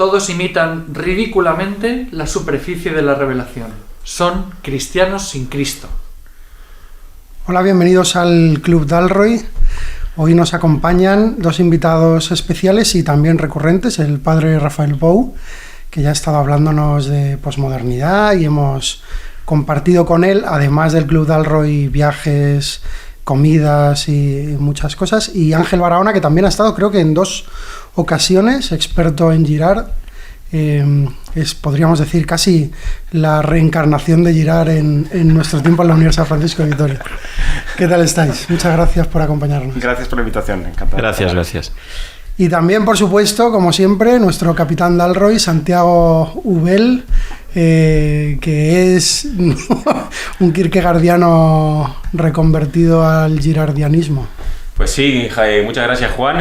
Todos imitan ridículamente la superficie de la revelación. Son cristianos sin Cristo. Hola, bienvenidos al Club Dalroy. Hoy nos acompañan dos invitados especiales y también recurrentes, el padre Rafael Bou, que ya ha estado hablándonos de posmodernidad y hemos compartido con él, además del Club Dalroy, viajes, comidas y muchas cosas, y Ángel Barahona, que también ha estado, creo que en 2 ocasiones, experto en Girard. Es, podríamos decir, casi la reencarnación de Girard en nuestro tiempo en la Universidad Francisco de Vitoria. ¿Qué tal estáis? Muchas gracias por acompañarnos. Gracias por la invitación, encantado. Gracias. Y también, por supuesto, como siempre, nuestro capitán Dalroy, Santiago Ubel, que es un kierkegaardiano reconvertido al girardianismo. Pues sí, muchas gracias, Juan.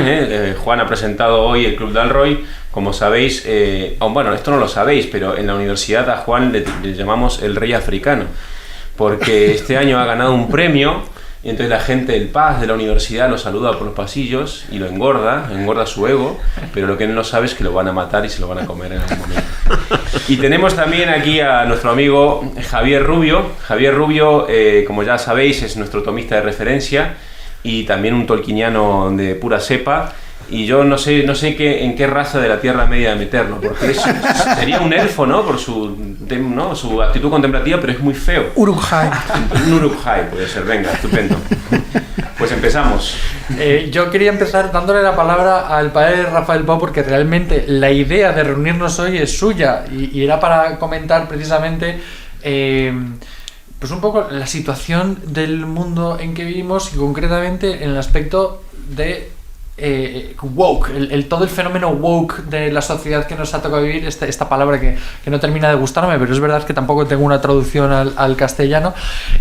Juan ha presentado hoy el Club Dalroy. Como sabéis, bueno, esto no lo sabéis, pero en la universidad a Juan le llamamos el rey africano, porque este año ha ganado un premio, y entonces la gente del Paz de la universidad lo saluda por los pasillos y lo engorda su ego, pero lo que él no sabe es que lo van a matar y se lo van a comer en algún momento. Y tenemos también aquí a nuestro amigo Javier Rubio. Javier Rubio, como ya sabéis, es nuestro tomista de referencia y también un tolkieniano de pura cepa. Y yo no sé en qué raza de la Tierra Media meterlo, porque sería un elfo, ¿no? Por su actitud contemplativa, pero es muy feo. Uruk-hai. Un Uruk-hai puede ser, venga, estupendo. Pues empezamos. Yo quería empezar dándole la palabra al padre Rafael Bou, porque realmente la idea de reunirnos hoy es suya, y era para comentar precisamente pues un poco la situación del mundo en que vivimos, y concretamente en el aspecto de woke, todo el fenómeno woke de la sociedad que nos ha tocado vivir, esta palabra que no termina de gustarme, pero es verdad que tampoco tengo una traducción al castellano,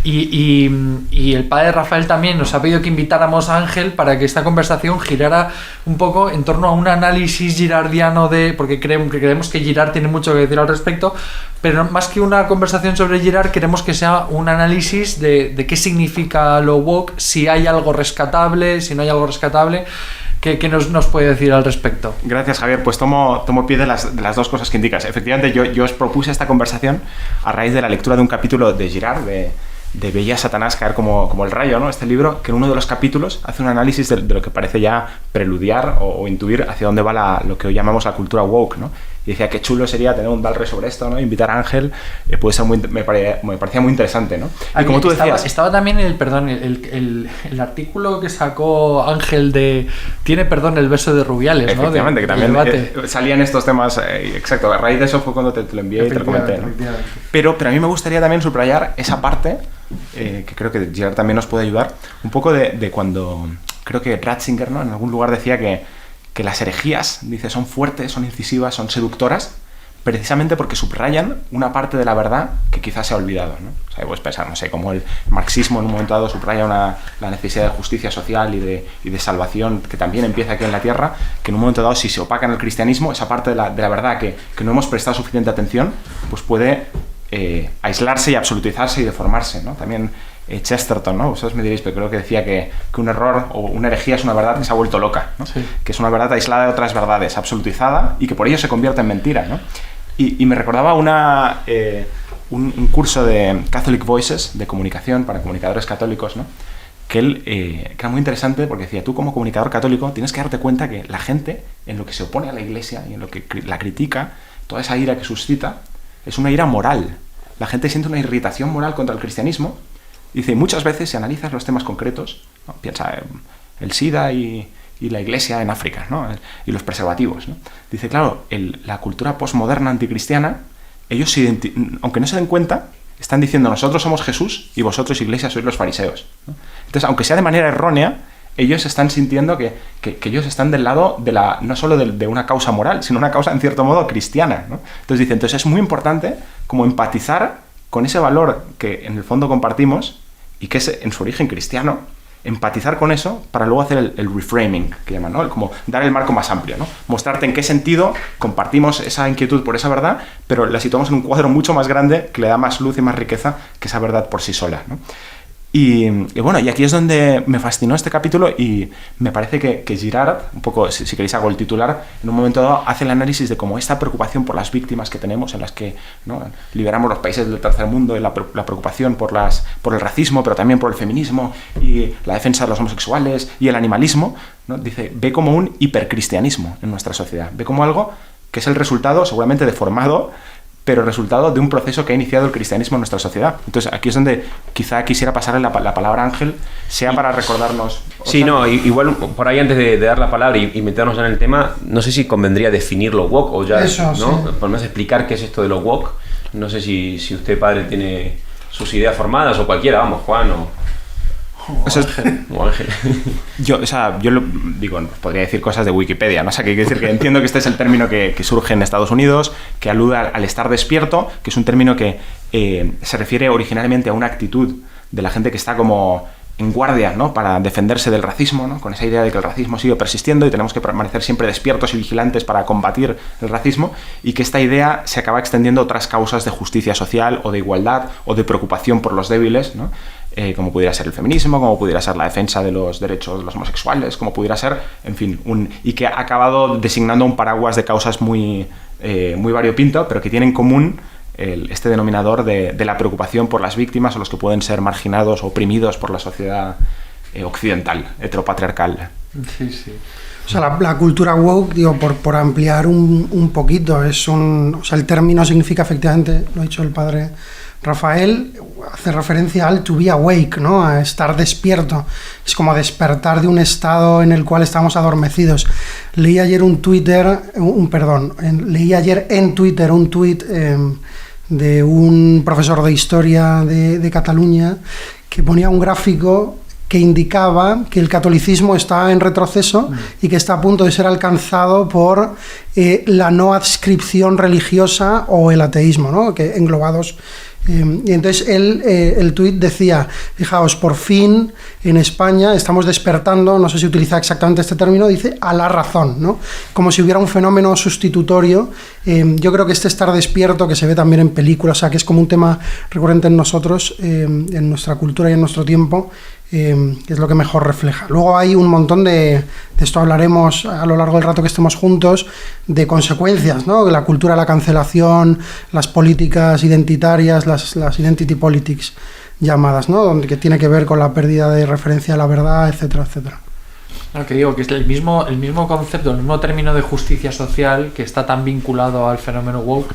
y el padre Rafael también nos ha pedido que invitáramos a Ángel para que esta conversación girara un poco en torno a un análisis girardiano porque creemos que Girard tiene mucho que decir al respecto, pero más que una conversación sobre Girard, queremos que sea un análisis de qué significa lo woke, si hay algo rescatable, si no hay algo rescatable. ¿Qué nos puede decir al respecto? Gracias, Javier. Pues tomo pie de las dos cosas que indicas. Efectivamente, yo os propuse esta conversación a raíz de la lectura de un capítulo de Girard, de Veía a Satanás caer como el rayo, ¿no? Este libro, que en uno de los capítulos hace un análisis de lo que parece ya preludiar o intuir hacia dónde va lo que hoy llamamos la cultura woke, ¿no? Y decía qué chulo sería tener un Dalroy sobre esto, ¿no? Invitar a Ángel, puede ser me parecía muy interesante, ¿no? Y como tú decías... Estaba también el artículo que sacó Ángel tiene el verso de Rubiales, ¿no? Efectivamente, que también salían estos temas, exacto, a raíz de eso fue cuando te lo envié y te lo comenté, ¿no? Pero a mí me gustaría también subrayar esa parte, que creo que Girard también nos puede ayudar, un poco de cuando, creo que Ratzinger, ¿no? En algún lugar decía que las herejías, dice, son fuertes, son incisivas, son seductoras, precisamente porque subrayan una parte de la verdad que quizás se ha olvidado, ¿no? O sea, puedes pensar, no sé, como el marxismo en un momento dado subraya la necesidad de justicia social y de salvación que también empieza aquí en la Tierra, que en un momento dado, si se opaca en el cristianismo, esa parte de la verdad que no hemos prestado suficiente atención, pues puede aislarse y absolutizarse y deformarse, ¿no? También Chesterton, ¿no? Vosotros me diréis, pero creo que decía que un error o una herejía es una verdad que se ha vuelto loca, ¿no? Sí. Que es una verdad aislada de otras verdades, absolutizada, y que por ello se convierte en mentira, ¿no? Y me recordaba un curso de Catholic Voices, de comunicación para comunicadores católicos, ¿no? Que era muy interesante porque decía, tú como comunicador católico tienes que darte cuenta que la gente, en lo que se opone a la Iglesia y en lo que la critica, toda esa ira que suscita, es una ira moral. La gente siente una irritación moral contra el cristianismo. Dice, muchas veces si analizas los temas concretos, ¿no? Piensa el SIDA y la Iglesia en África, ¿no? Y los preservativos, ¿no? Dice, claro, la cultura postmoderna anticristiana, ellos, aunque no se den cuenta, están diciendo, nosotros somos Jesús y vosotros, Iglesia, sois los fariseos, ¿no? Entonces, aunque sea de manera errónea, ellos están sintiendo que ellos están del lado no solo de una causa moral, sino una causa, en cierto modo, cristiana, ¿no? Entonces dice, entonces es muy importante como empatizar con ese valor que en el fondo compartimos y que es en su origen cristiano, empatizar con eso para luego hacer el reframing, que llaman, ¿no? Como dar el marco más amplio, ¿no? Mostrarte en qué sentido compartimos esa inquietud por esa verdad, pero la situamos en un cuadro mucho más grande que le da más luz y más riqueza que esa verdad por sí sola, ¿no? Y bueno, y aquí es donde me fascinó este capítulo y me parece que Girard, un poco, si queréis hago el titular, en un momento dado hace el análisis de cómo esta preocupación por las víctimas que tenemos, en las que, ¿no?, liberamos los países del tercer mundo, y la preocupación por el racismo, pero también por el feminismo y la defensa de los homosexuales y el animalismo, ¿no? Dice, ve como un hipercristianismo en nuestra sociedad, ve como algo que es el resultado, seguramente deformado, pero resultado de un proceso que ha iniciado el cristianismo en nuestra sociedad. Entonces, aquí es donde quizá quisiera pasarle la palabra a Ángel, sea para recordarnos... Sí, no, igual por ahí antes de dar la palabra y meternos ya en el tema, no sé si convendría definir lo woke o ya, eso, ¿no? Sí. Por lo menos explicar qué es esto de lo woke. No sé si usted, padre, tiene sus ideas formadas, o cualquiera, vamos, Juan o Ángel. Yo lo digo, podría decir cosas de Wikipedia, ¿no? O sea, que quiero decir que entiendo que este es el término que surge en Estados Unidos, que alude al estar despierto, que es un término que se refiere originalmente a una actitud de la gente que está como en guardia, ¿no?, para defenderse del racismo, ¿no?, con esa idea de que el racismo sigue persistiendo y tenemos que permanecer siempre despiertos y vigilantes para combatir el racismo, y que esta idea se acaba extendiendo a otras causas de justicia social o de igualdad o de preocupación por los débiles, ¿no?, como pudiera ser el feminismo, como pudiera ser la defensa de los derechos de los homosexuales, como pudiera ser, en fin, y que ha acabado designando un paraguas de causas muy variopinto, pero que tiene en común este denominador de la preocupación por las víctimas o los que pueden ser marginados o oprimidos por la sociedad occidental, heteropatriarcal. Sí, sí. O sea, la cultura woke, digo, por ampliar un poquito, o sea, el término significa, efectivamente, lo ha dicho el padre Rafael, hace referencia al to be awake, ¿no?, a estar despierto. Es como despertar de un estado en el cual estamos adormecidos. Leí ayer en Twitter un tuit de un profesor de historia de Cataluña que ponía un gráfico que indicaba que el catolicismo está en retroceso y que está a punto de ser alcanzado por la no adscripción religiosa o el ateísmo, ¿no?, que englobados. Y entonces el tuit decía, fijaos, por fin en España estamos despertando, no sé si utiliza exactamente este término, dice a la razón, ¿no?, como si hubiera un fenómeno sustitutorio. Yo creo que este estar despierto, que se ve también en películas, o sea, que es como un tema recurrente en nosotros, en nuestra cultura y en nuestro tiempo, que es lo que mejor refleja. Luego hay un montón de esto hablaremos a lo largo del rato que estemos juntos, de consecuencias, ¿no?, la cultura de la cancelación, las políticas identitarias, las identity politics llamadas, ¿no?, que tiene que ver con la pérdida de referencia a la verdad, etcétera, etcétera. Claro, que digo que es el mismo concepto, el mismo término de justicia social que está tan vinculado al fenómeno woke.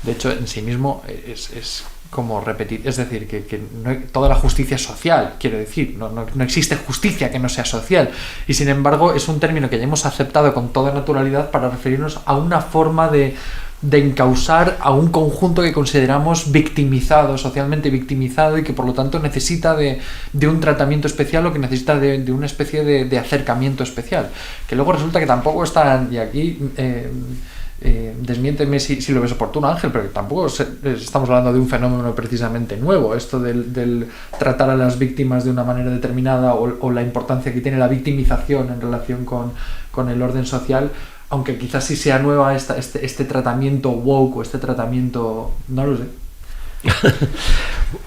De hecho, en sí mismo es como repetir, es decir, que no, toda la justicia social, quiero decir, no existe justicia que no sea social, y sin embargo es un término que ya hemos aceptado con toda naturalidad para referirnos a una forma de encausar a un conjunto que consideramos victimizado, socialmente victimizado, y que por lo tanto necesita de un tratamiento especial, o que necesita de una especie de acercamiento especial, que luego resulta que tampoco están, y aquí desmiénteme si lo ves oportuno, Ángel, pero que tampoco estamos hablando de un fenómeno precisamente nuevo, esto del tratar a las víctimas de una manera determinada, o la importancia que tiene la victimización en relación con el orden social, aunque quizás sí sea nueva este tratamiento woke, o este tratamiento, no lo sé.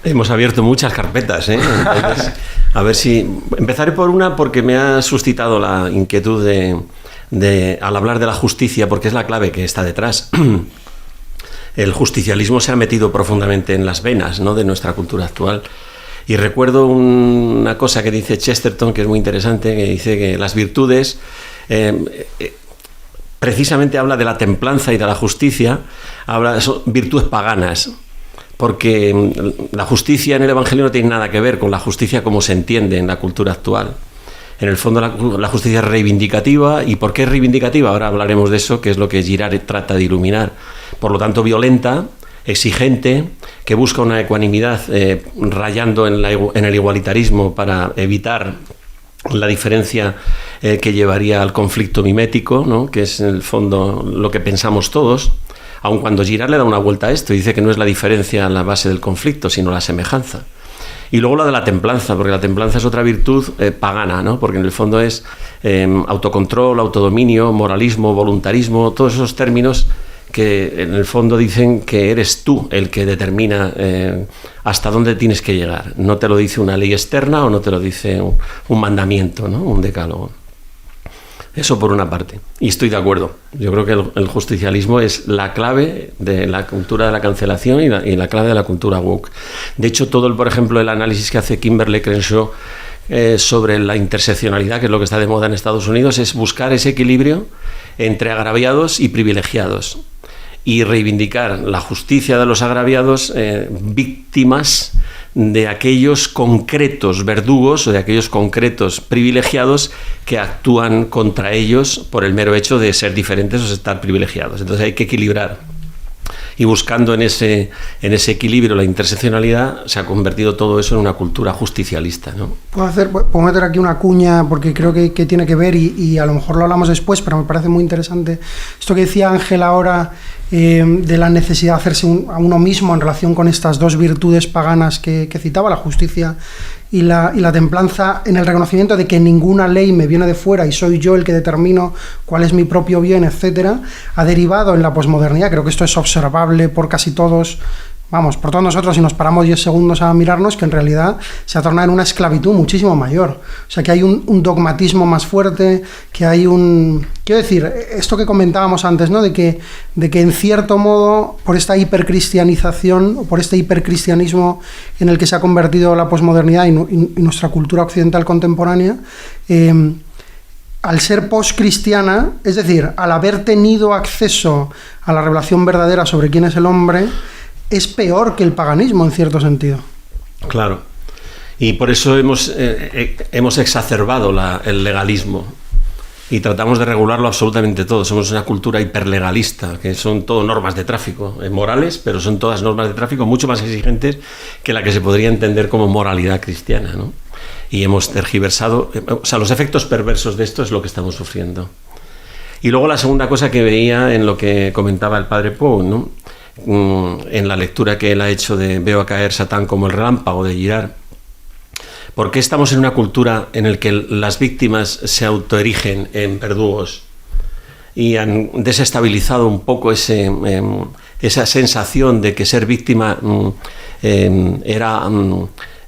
Hemos abierto muchas carpetas, ¿eh? Entonces, a ver si... Empezaré por una porque me ha suscitado la inquietud al hablar de la justicia, porque es la clave que está detrás. El justicialismo se ha metido profundamente en las venas, ¿no?, de nuestra cultura actual. Y recuerdo una cosa que dice Chesterton, que es muy interesante, que dice que las virtudes... precisamente habla de la templanza y de la justicia, son virtudes paganas, porque la justicia en el Evangelio no tiene nada que ver con la justicia como se entiende en la cultura actual. En el fondo la justicia es reivindicativa. ¿Y por qué es reivindicativa? Ahora hablaremos de eso, que es lo que Girard trata de iluminar. Por lo tanto, violenta, exigente, que busca una ecuanimidad rayando en el igualitarismo para evitar la diferencia que llevaría al conflicto mimético, ¿no?, que es en el fondo lo que pensamos todos, aun cuando Girard le da una vuelta a esto y dice que no es la diferencia la base del conflicto, sino la semejanza. Y luego la de la templanza, porque la templanza es otra virtud pagana, ¿no?, porque en el fondo es autocontrol, autodominio, moralismo, voluntarismo, todos esos términos que en el fondo dicen que eres tú el que determina hasta dónde tienes que llegar. No te lo dice una ley externa o no te lo dice un mandamiento, ¿no? Un decálogo. Eso por una parte. Y estoy de acuerdo. Yo creo que el justicialismo es la clave de la cultura de la cancelación y la clave de la cultura woke. De hecho, por ejemplo, el análisis que hace Kimberly Crenshaw sobre la interseccionalidad, que es lo que está de moda en Estados Unidos, es buscar ese equilibrio entre agraviados y privilegiados y reivindicar la justicia de los agraviados, víctimas de aquellos concretos verdugos o de aquellos concretos privilegiados que actúan contra ellos por el mero hecho de ser diferentes o estar privilegiados. Entonces hay que equilibrar. Y buscando en ese equilibrio la interseccionalidad, se ha convertido todo eso en una cultura justicialista, ¿no? Puedo meter aquí una cuña porque creo que tiene que ver y a lo mejor lo hablamos después, pero me parece muy interesante esto que decía Ángel ahora, de la necesidad de hacerse a uno mismo en relación con estas dos virtudes paganas que citaba, la justicia y la templanza, en el reconocimiento de que ninguna ley me viene de fuera y soy yo el que determino cuál es mi propio bien, etcétera, ha derivado en la posmodernidad. Creo que esto es observable por casi todos, por todos nosotros, si nos paramos 10 segundos a mirarnos, que en realidad se ha tornado en una esclavitud muchísimo mayor. O sea, que hay un dogmatismo más fuerte, que hay Quiero decir, esto que comentábamos antes, ¿no? De que en cierto modo, por esta hipercristianización, o por este hipercristianismo en el que se ha convertido la posmodernidad y nuestra cultura occidental contemporánea, al ser postcristiana, es decir, al haber tenido acceso a la revelación verdadera sobre quién es el hombre, es peor que el paganismo en cierto sentido. Claro. Y por eso hemos exacerbado el legalismo y tratamos de regularlo absolutamente todo. Somos una cultura hiperlegalista, que son todo normas de tráfico, morales, pero son todas normas de tráfico mucho más exigentes que la que se podría entender como moralidad cristiana, ¿no? Y hemos tergiversado, los efectos perversos de esto es lo que estamos sufriendo. Y luego la segunda cosa que veía en lo que comentaba el padre Pou, ¿no? En la lectura que él ha hecho de Veo a caer Satán como el relámpago de Girard. ¿Por qué estamos en una cultura en la que las víctimas se autoerigen en verdugos y han desestabilizado un poco esa sensación de que ser víctima era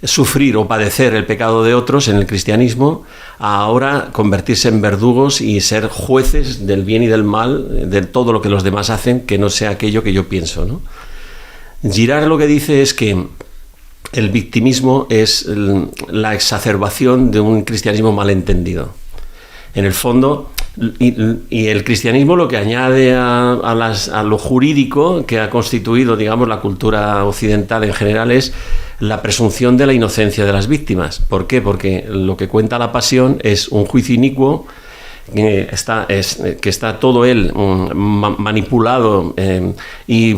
sufrir o padecer el pecado de otros en el cristianismo, a ahora convertirse en verdugos y ser jueces del bien y del mal, de todo lo que los demás hacen, que no sea aquello que yo pienso, ¿no? Girard lo que dice es que el victimismo es la exacerbación de un cristianismo malentendido. En el fondo, y el cristianismo lo que añade a lo jurídico que ha constituido, digamos, la cultura occidental en general es la presunción de la inocencia de las víctimas. ¿Por qué? Porque lo que cuenta la pasión es un juicio inicuo que está todo él manipulado y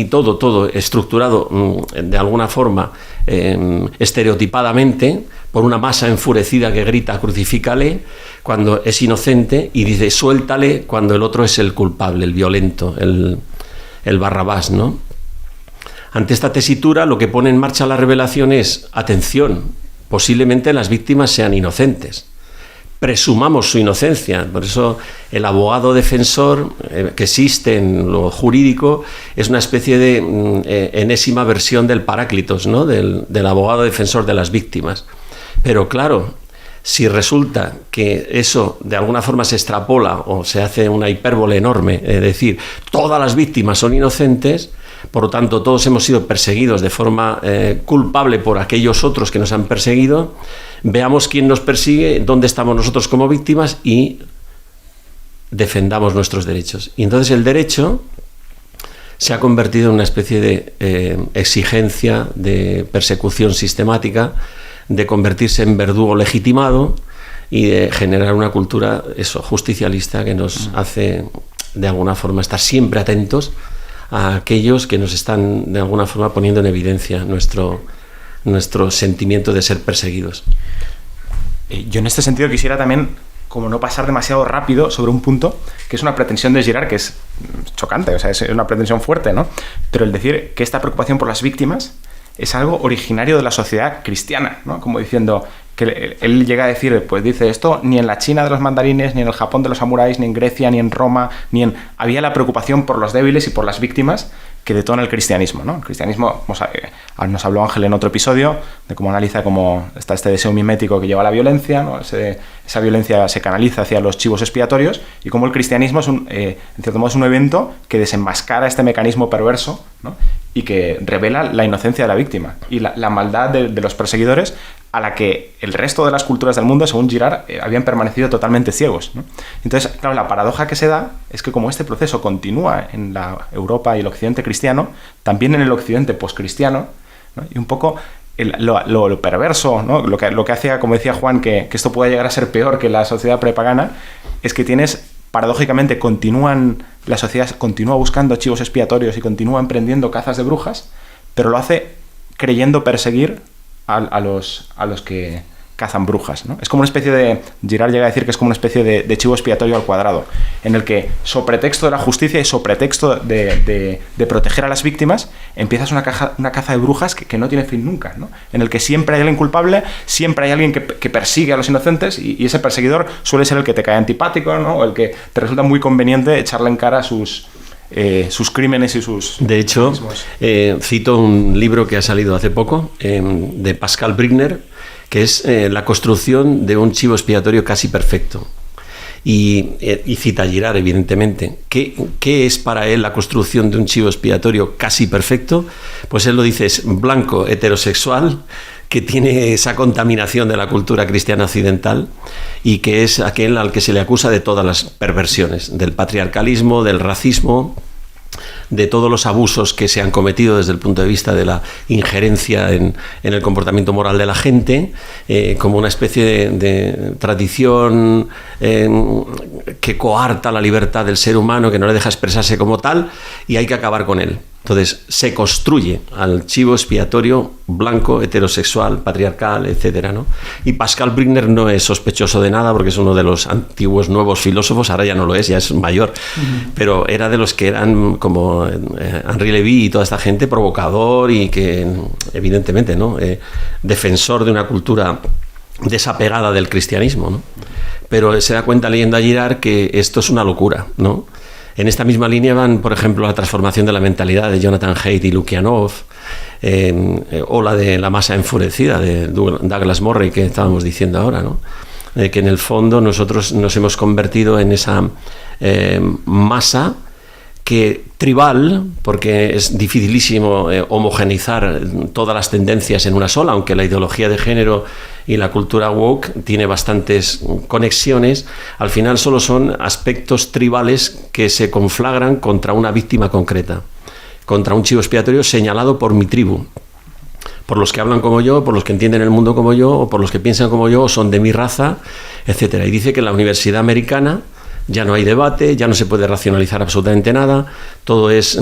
todo estructurado de alguna forma estereotipadamente por una masa enfurecida que grita crucifícale cuando es inocente y dice suéltale cuando el otro es el culpable, el violento, el Barrabás, ¿no? Ante esta tesitura lo que pone en marcha la revelación es atención, posiblemente las víctimas sean inocentes. Presumamos su inocencia. Por eso el abogado defensor que existe en lo jurídico es una especie de enésima versión del Paráclitos, ¿no? del abogado defensor de las víctimas. Pero claro, si resulta que eso de alguna forma se extrapola o se hace una hipérbole enorme, es decir, todas las víctimas son inocentes, por lo tanto todos hemos sido perseguidos de forma culpable por aquellos otros que nos han perseguido, veamos quién nos persigue, dónde estamos nosotros como víctimas y defendamos nuestros derechos. Y entonces el derecho se ha convertido en una especie de exigencia, de persecución sistemática, de convertirse en verdugo legitimado y de generar una cultura justicialista que nos hace de alguna forma estar siempre atentos a aquellos que nos están de alguna forma poniendo en evidencia nuestro sentimiento de ser perseguidos. Yo en este sentido quisiera también como no pasar demasiado rápido sobre un punto que es una pretensión de Girard que es chocante, o sea, es una pretensión fuerte, ¿no? Pero el decir que esta preocupación por las víctimas es algo originario de la sociedad cristiana, ¿no? Como diciendo que él llega a decir, pues dice esto, ni en la China de los mandarines, ni en el Japón de los samuráis, ni en Grecia, ni en Roma, había la preocupación por los débiles y por las víctimas que detona el cristianismo, ¿no? El cristianismo, nos habló Ángel en otro episodio de cómo analiza cómo está este deseo mimético que lleva a la violencia, ¿no? Esa violencia se canaliza hacia los chivos expiatorios, y cómo el cristianismo es en cierto modo es un evento que desenmascara este mecanismo perverso, ¿no? Y que revela la inocencia de la víctima y la maldad de los perseguidores, a la que el resto de las culturas del mundo, según Girard, habían permanecido totalmente ciegos, ¿no? Entonces, claro, la paradoja que se da es que como este proceso continúa en la Europa y el occidente cristiano, también en el occidente poscristiano, ¿no? Y un poco lo perverso, ¿no? Lo que hace, como decía Juan, que esto pueda llegar a ser peor que la sociedad prepagana, es que paradójicamente la sociedad continúa buscando chivos expiatorios y continúa emprendiendo cazas de brujas, pero lo hace creyendo perseguir a los que cazan brujas, ¿no? Es como una especie de... Girard llega a decir que es como una especie de chivo expiatorio al cuadrado, en el que, sobre pretexto de la justicia y sobre pretexto de proteger a las víctimas, empiezas una caza de brujas que no tiene fin nunca, ¿no? En el que siempre hay alguien culpable, siempre hay alguien que persigue a los inocentes, y ese perseguidor suele ser el que te cae antipático, ¿no? O el que te resulta muy conveniente echarle en cara sus crímenes y sus... De hecho, cito un libro que ha salido hace poco, de Pascal Bruckner, que es la construcción de un chivo expiatorio casi perfecto. Y cita a Girard, evidentemente. ¿Qué es para él la construcción de un chivo expiatorio casi perfecto? Pues él lo dice, es blanco, heterosexual, que tiene esa contaminación de la cultura cristiana occidental y que es aquel al que se le acusa de todas las perversiones, del patriarcalismo, del racismo, de todos los abusos que se han cometido desde el punto de vista de la injerencia en el comportamiento moral de la gente, como una especie de tradición que coarta la libertad del ser humano, que no le deja expresarse como tal, y hay que acabar con él. Entonces se construye al chivo expiatorio blanco, heterosexual, patriarcal, etcétera, ¿no? Y Pascal Bruckner no es sospechoso de nada porque es uno de los antiguos nuevos filósofos, ahora ya no lo es, ya es mayor, pero era de los que eran como Henri Lévy y toda esta gente, provocador y que evidentemente, ¿no? Defensor de una cultura desapegada del cristianismo, ¿no? Pero se da cuenta leyendo a Girard que esto es una locura, ¿no? En esta misma línea van, por ejemplo, la transformación de la mentalidad de Jonathan Haidt y Lukianov, o la de la masa enfurecida de Douglas Murray, que estábamos diciendo ahora, ¿no? Que en el fondo nosotros nos hemos convertido en esa masa tribal, porque es dificilísimo homogeneizar todas las tendencias en una sola, aunque la ideología de género y la cultura woke tiene bastantes conexiones, al final solo son aspectos tribales que se conflagran contra una víctima concreta, contra un chivo expiatorio señalado por mi tribu, por los que hablan como yo, por los que entienden el mundo como yo, o por los que piensan como yo, o son de mi raza, etc. Y dice que en la Universidad Americana ya no hay debate, ya no se puede racionalizar absolutamente nada, todo es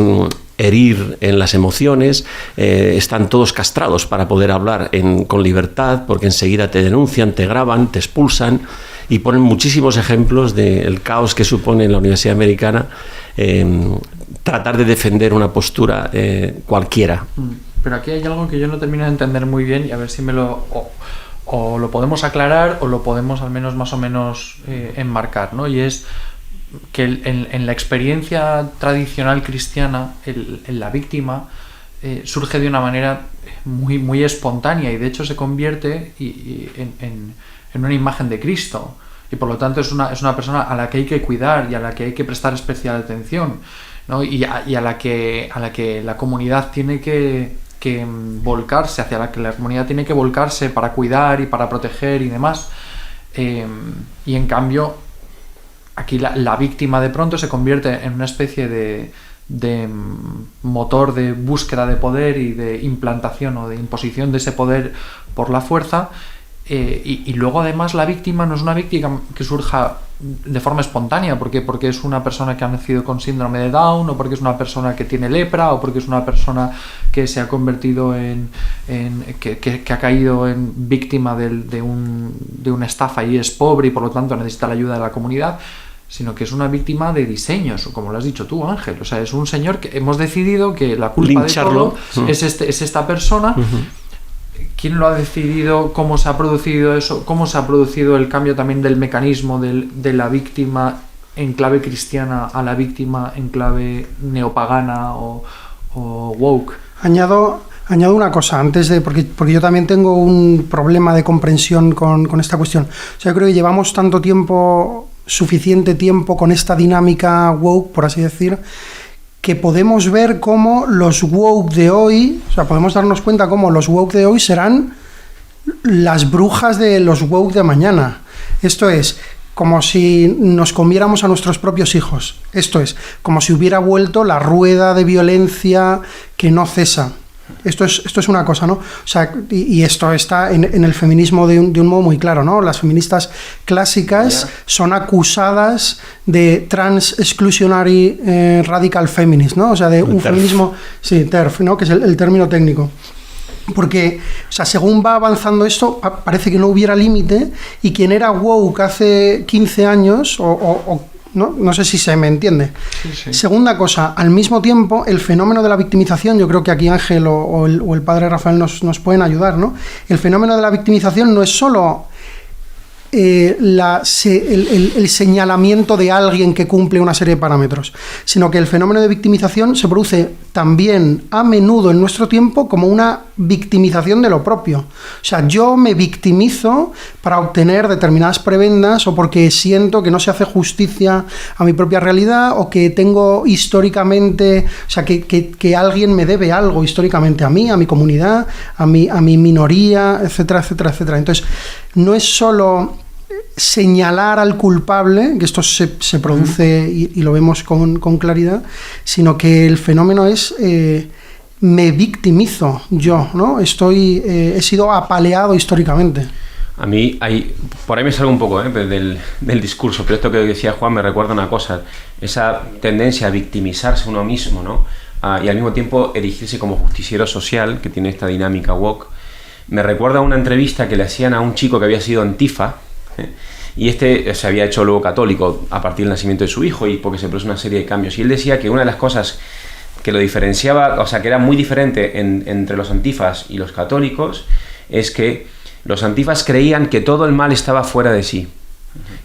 herir en las emociones, están todos castrados para poder hablar con libertad, porque enseguida te denuncian, te graban, te expulsan, y ponen muchísimos ejemplos del caos que supone en la Universidad Americana tratar de defender una postura cualquiera. Pero aquí hay algo que yo no termino de entender muy bien, y a ver si me lo... O lo podemos aclarar o lo podemos al menos más o menos enmarcar, ¿no? Y es que en la experiencia tradicional cristiana, la víctima surge de una manera muy, muy espontánea, y de hecho se convierte en una imagen de Cristo, y por lo tanto es una persona a la que hay que cuidar y a la que hay que prestar especial atención, ¿no? y a la que la comunidad tiene que volcarse, hacia la que la comunidad tiene que volcarse para cuidar y para proteger y demás, y en cambio aquí la víctima de pronto se convierte en una especie de motor de búsqueda de poder y de implantación o de imposición de ese poder por la fuerza, y luego además la víctima no es una víctima que surja de forma espontánea, porque es una persona que ha nacido con síndrome de Down, o porque es una persona que tiene lepra, o porque es una persona que se ha convertido que ha caído en víctima de una estafa y es pobre y por lo tanto necesita la ayuda de la comunidad, sino que es una víctima de diseños, como lo has dicho tú, Ángel. O sea, es un señor que hemos decidido que la culpa de todo es esta persona, ¿Quién lo ha decidido? ¿Cómo se ha producido eso? ¿Cómo se ha producido el cambio también del mecanismo de la víctima en clave cristiana a la víctima en clave neopagana o woke? Añado una cosa antes de, porque yo también tengo un problema de comprensión con esta cuestión. O sea, yo creo que llevamos suficiente tiempo con esta dinámica woke, por así decir, que podemos ver cómo los woke de hoy, o sea, podemos darnos cuenta cómo los woke de hoy serán las brujas de los woke de mañana. Esto es como si nos comiéramos a nuestros propios hijos. Esto es como si hubiera vuelto la rueda de violencia que no cesa. Esto es una cosa, ¿no? O sea, y esto está en el feminismo de un modo muy claro, ¿no? Las feministas clásicas son acusadas de trans-exclusionary radical feminist, ¿no? O sea, de un feminismo... Sí, TERF, ¿no? Que es el término técnico. Porque, o sea, según va avanzando esto, parece que no hubiera límite, y quien era woke hace 15 años, no sé si se me entiende. Sí. Segunda cosa, al mismo tiempo, el fenómeno de la victimización, yo creo que aquí Ángel o el padre Rafael nos pueden ayudar, ¿no? El fenómeno de la victimización no es solo el señalamiento de alguien que cumple una serie de parámetros, sino que el fenómeno de victimización se produce también a menudo en nuestro tiempo como una victimización de lo propio. O sea, yo me victimizo para obtener determinadas prebendas, o porque siento que no se hace justicia a mi propia realidad, o que tengo históricamente, o sea, que alguien me debe algo históricamente a mí, a mi comunidad, a mi minoría, etcétera, etcétera, etcétera. Entonces, no es solo señalar al culpable, que esto se produce y lo vemos con claridad, sino que el fenómeno es me victimizo yo, ¿no? He sido apaleado históricamente. A mí, por ahí me salgo un poco del discurso, pero esto que decía Juan me recuerda una cosa, esa tendencia a victimizarse uno mismo, ¿no? Y al mismo tiempo erigirse como justiciero social, que tiene esta dinámica woke. Me recuerda una entrevista que le hacían a un chico que había sido antifa, y se había hecho luego católico a partir del nacimiento de su hijo, y porque se produjo una serie de cambios, y él decía que una de las cosas que lo diferenciaba, o sea, que era muy diferente entre los antifas y los católicos, es que los antifas creían que todo el mal estaba fuera de sí,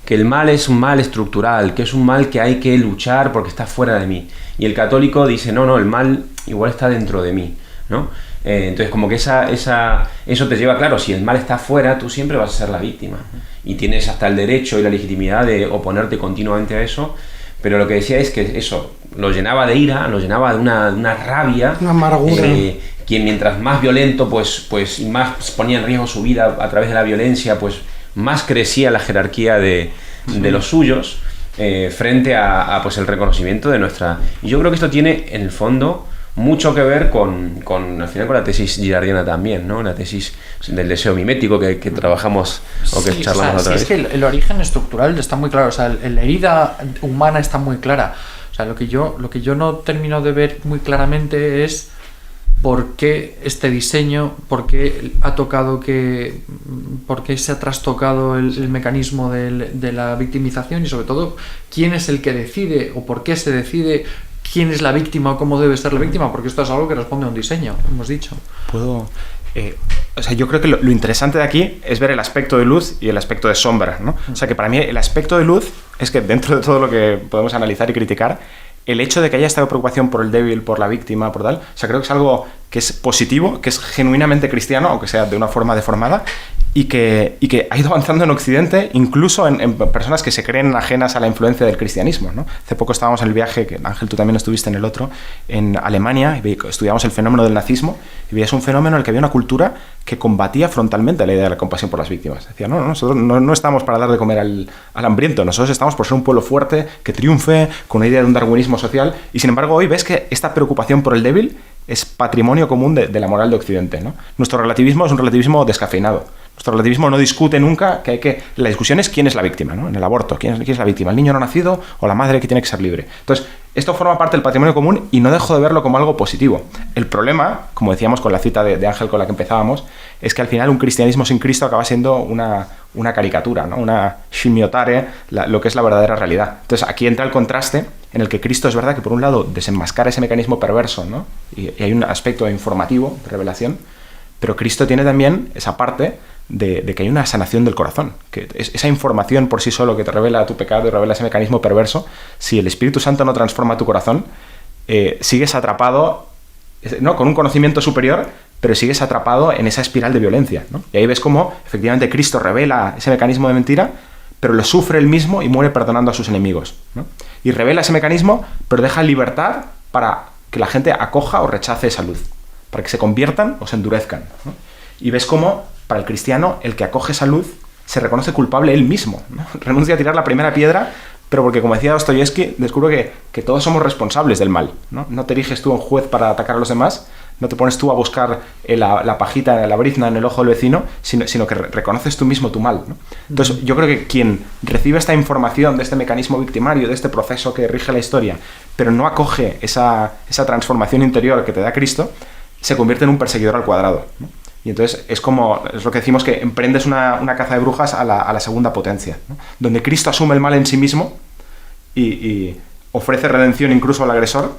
que el mal es un mal estructural, que es un mal que hay que luchar porque está fuera de mí, y el católico dice, no, el mal igual está dentro de mí, ¿no? Entonces como que eso te lleva, claro, si el mal está fuera, tú siempre vas a ser la víctima y tienes hasta el derecho y la legitimidad de oponerte continuamente a eso, pero lo que decía es que eso lo llenaba de ira, lo llenaba de una rabia, una amargura. Quien mientras más violento pues y más ponía en riesgo su vida a través de la violencia, pues más crecía la jerarquía de los suyos frente a pues el reconocimiento de nuestra... Y yo creo que esto tiene en el fondo mucho que ver con al final con la tesis girardiana también, ¿no? La tesis del deseo mimético que trabajamos o que charlamos otra vez. Es que el origen estructural está muy claro, o sea, la herida humana está muy clara. O sea, lo que yo no termino de ver muy claramente es por qué este diseño, por qué se ha trastocado el mecanismo de la victimización, y sobre todo quién es el que decide o por qué se decide quién es la víctima o cómo debe ser la víctima, porque esto es algo que responde a un diseño, hemos dicho. O sea, yo creo que lo interesante de aquí es ver el aspecto de luz y el aspecto de sombra, ¿no? O sea, que para mí el aspecto de luz es que dentro de todo lo que podemos analizar y criticar, el hecho de que haya esta preocupación por el débil, por la víctima, por tal, o sea, creo que es algo que es positivo, que es genuinamente cristiano, aunque sea de una forma deformada, y que ha ido avanzando en Occidente, incluso en personas que se creen ajenas a la influencia del cristianismo, ¿no? Hace poco estábamos en el viaje, que Ángel, tú también estuviste en el otro, en Alemania, y estudiamos el fenómeno del nazismo, y veías un fenómeno en el que había una cultura que combatía frontalmente la idea de la compasión por las víctimas. Decía, nosotros no estamos para dar de comer al hambriento, nosotros estamos por ser un pueblo fuerte, que triunfe, con una idea de un darwinismo social, y sin embargo hoy ves que esta preocupación por el débil es patrimonio común de la moral de Occidente, ¿no? Nuestro relativismo es un relativismo descafeinado. Nuestro relativismo no discute nunca la discusión es quién es la víctima, ¿no? En el aborto, ¿quién es la víctima? ¿El niño no nacido o la madre que tiene que ser libre? Entonces, esto forma parte del patrimonio común y no dejo de verlo como algo positivo. El problema, como decíamos con la cita de Ángel con la que empezábamos, es que al final un cristianismo sin Cristo acaba siendo una caricatura, ¿no? Una shimiotare, lo que es la verdadera realidad. Entonces, aquí entra el contraste en el que Cristo es verdad que por un lado desenmascara ese mecanismo perverso, ¿no? Y hay un aspecto informativo, de revelación, Pero Cristo tiene también esa parte de que hay una sanación del corazón, que esa información por sí solo que te revela tu pecado y revela ese mecanismo perverso, si el Espíritu Santo no transforma tu corazón, sigues atrapado, ¿no?, con un conocimiento superior, pero sigues atrapado en esa espiral de violencia, ¿no? Y ahí ves cómo efectivamente Cristo revela ese mecanismo de mentira, pero lo sufre él mismo y muere perdonando a sus enemigos, ¿no? Y revela ese mecanismo, pero deja libertad para que la gente acoja o rechace esa luz, para que se conviertan o se endurezcan, ¿no? Y ves cómo, para el cristiano, el que acoge esa luz se reconoce culpable él mismo, ¿no? Renuncia a tirar la primera piedra, pero porque, como decía Dostoyevsky, descubro que todos somos responsables del mal, ¿no? No te eriges tú en juez para atacar a los demás, no te pones tú a buscar la pajita, la brizna en el ojo del vecino, sino que reconoces tú mismo tu mal, ¿no? Entonces, yo creo que quien recibe esta información de este mecanismo victimario, de este proceso que rige la historia, pero no acoge esa transformación interior que te da Cristo, se convierte en un perseguidor al cuadrado, ¿no? Y entonces es lo que decimos, que emprendes una caza de brujas a la segunda potencia, ¿no? Donde Cristo asume el mal en sí mismo y ofrece redención incluso al agresor.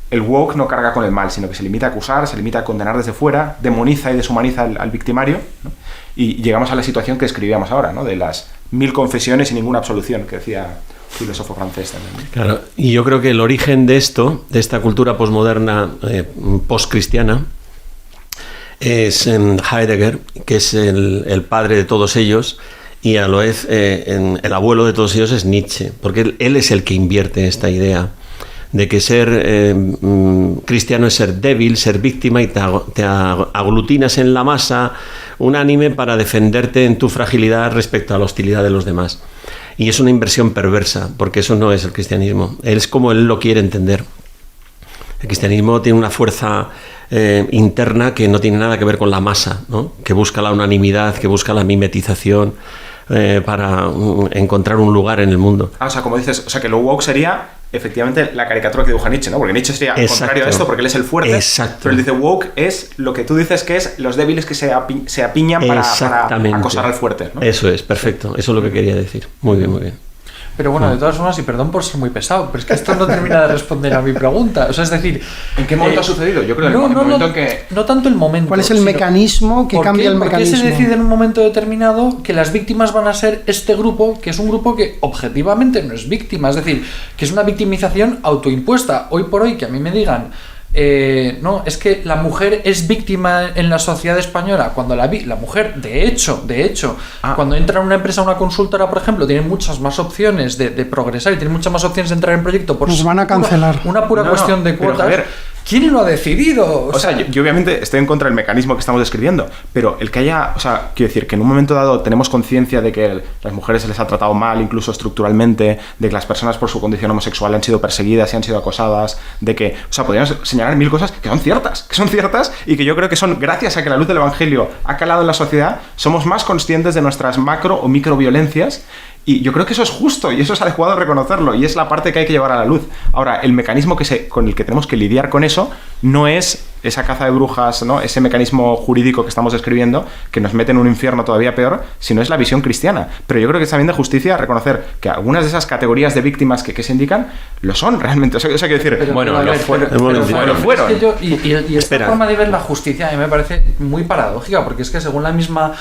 El woke no carga con el mal, sino que se limita a acusar, se limita a condenar desde fuera, demoniza y deshumaniza al victimario, ¿no? Y llegamos a la situación que escribíamos ahora, ¿no?, de las 1000 confesiones y ninguna absolución, que decía un filósofo francés también, ¿no? Claro, y yo creo que el origen de esta cultura posmoderna, postcristiana, es Heidegger, que es el padre de todos ellos, y a la vez el abuelo de todos ellos es Nietzsche, porque él es el que invierte esta idea de que ser cristiano es ser débil, ser víctima, y te aglutinas en la masa unánime para defenderte en tu fragilidad respecto a la hostilidad de los demás. Y es una inversión perversa, porque eso no es el cristianismo. Él es como él lo quiere entender. El cristianismo tiene una fuerza interna que no tiene nada que ver con la masa, ¿no?, que busca la unanimidad, que busca la mimetización para encontrar un lugar en el mundo. O sea, como dices, o sea, que lo woke sería efectivamente la caricatura que dibuja Nietzsche, ¿no? Porque Nietzsche sería contrario a esto, porque él es el fuerte. Exacto. Pero él dice woke es lo que tú dices que es los débiles que se apiñan para acosar al fuerte, ¿no? Eso es, perfecto. Eso es lo que quería decir. Muy bien, muy bien. Pero bueno, de todas formas, y perdón por ser muy pesado, pero es que esto no termina de responder a mi pregunta. O sea, es decir, ¿en qué momento ha sucedido? Yo creo que el momento en que... No tanto el momento. ¿Cuál es el mecanismo que cambia el mecanismo? ¿Por qué se decide en un momento determinado que las víctimas van a ser este grupo, que es un grupo que objetivamente no es víctima? Es decir, que es una victimización autoimpuesta. Hoy por hoy, que a mí me digan... no, es que la mujer es víctima en la sociedad española, cuando la mujer, de hecho, cuando entra en una empresa, una consultora, por ejemplo, tiene muchas más opciones de progresar y tiene muchas más opciones de entrar en proyecto. Nos van a cancelar. Una pura cuestión de cuotas. Pero, ¿quién lo ha decidido? O sea, yo obviamente estoy en contra del mecanismo que estamos describiendo, pero el que haya, o sea, quiero decir que en un momento dado tenemos conciencia de que las mujeres se les ha tratado mal, incluso estructuralmente, de que las personas por su condición homosexual han sido perseguidas y han sido acosadas, de que, o sea, podríamos señalar 1000 cosas que son ciertas y que yo creo que son, gracias a que la luz del Evangelio ha calado en la sociedad, somos más conscientes de nuestras macro o micro violencias. Y yo creo que eso es justo y eso es adecuado reconocerlo y es la parte que hay que llevar a la luz. Ahora, el mecanismo con el que tenemos que lidiar con eso no es esa caza de brujas, ¿no?, ese mecanismo jurídico que estamos describiendo, que nos mete en un infierno todavía peor, sino es la visión cristiana. Pero yo creo que es también de justicia reconocer que algunas de esas categorías de víctimas que se indican lo son realmente. O sea, quiero decir, fueron. Y esta forma de ver la justicia a mí me parece muy paradójica, porque es que según la misma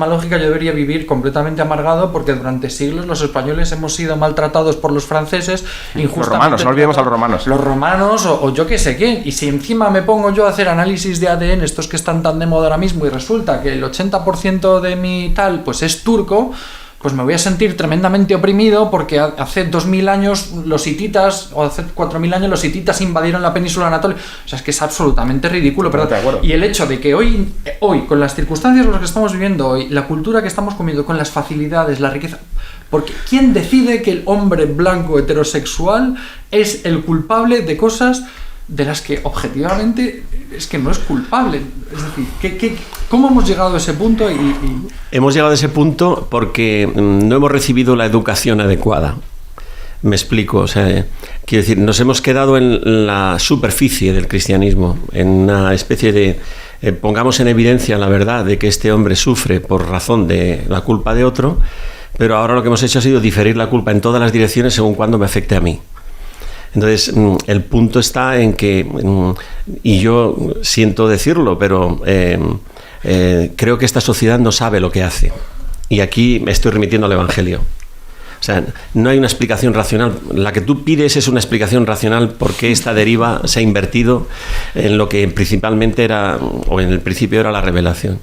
lógica yo debería vivir completamente amargado porque durante siglos los españoles hemos sido maltratados por los franceses injustamente. Los romanos, no olvidemos a los romanos. Los romanos o yo qué sé quién. Y si encima me pongo yo a hacer análisis de ADN, estos que están tan de moda ahora mismo, y resulta que el 80% de mi tal pues es turco, pues me voy a sentir tremendamente oprimido porque hace 2000 años los hititas, o hace 4000 años los hititas invadieron la península Anatolia. O sea, es que es absolutamente ridículo, ¿verdad? Y el hecho de que hoy, con las circunstancias en las que estamos viviendo hoy, la cultura que estamos comiendo, con las facilidades, la riqueza... Porque ¿quién decide que el hombre blanco heterosexual es el culpable de cosas de las que objetivamente es que no es culpable? Es decir, ¿cómo hemos llegado a ese punto? Hemos llegado a ese punto porque no hemos recibido la educación adecuada. Me explico, o sea, quiero decir, nos hemos quedado en la superficie del cristianismo, en una especie de pongamos en evidencia la verdad de que este hombre sufre por razón de la culpa de otro, pero ahora lo que hemos hecho ha sido diferir la culpa en todas las direcciones según cuando me afecte a mí. Entonces, el punto está en que, y yo siento decirlo, pero creo que esta sociedad no sabe lo que hace. Y aquí me estoy remitiendo al Evangelio. O sea, no hay una explicación racional. La que tú pides es una explicación racional por qué esta deriva se ha invertido en lo que principalmente era, o en el principio era la revelación.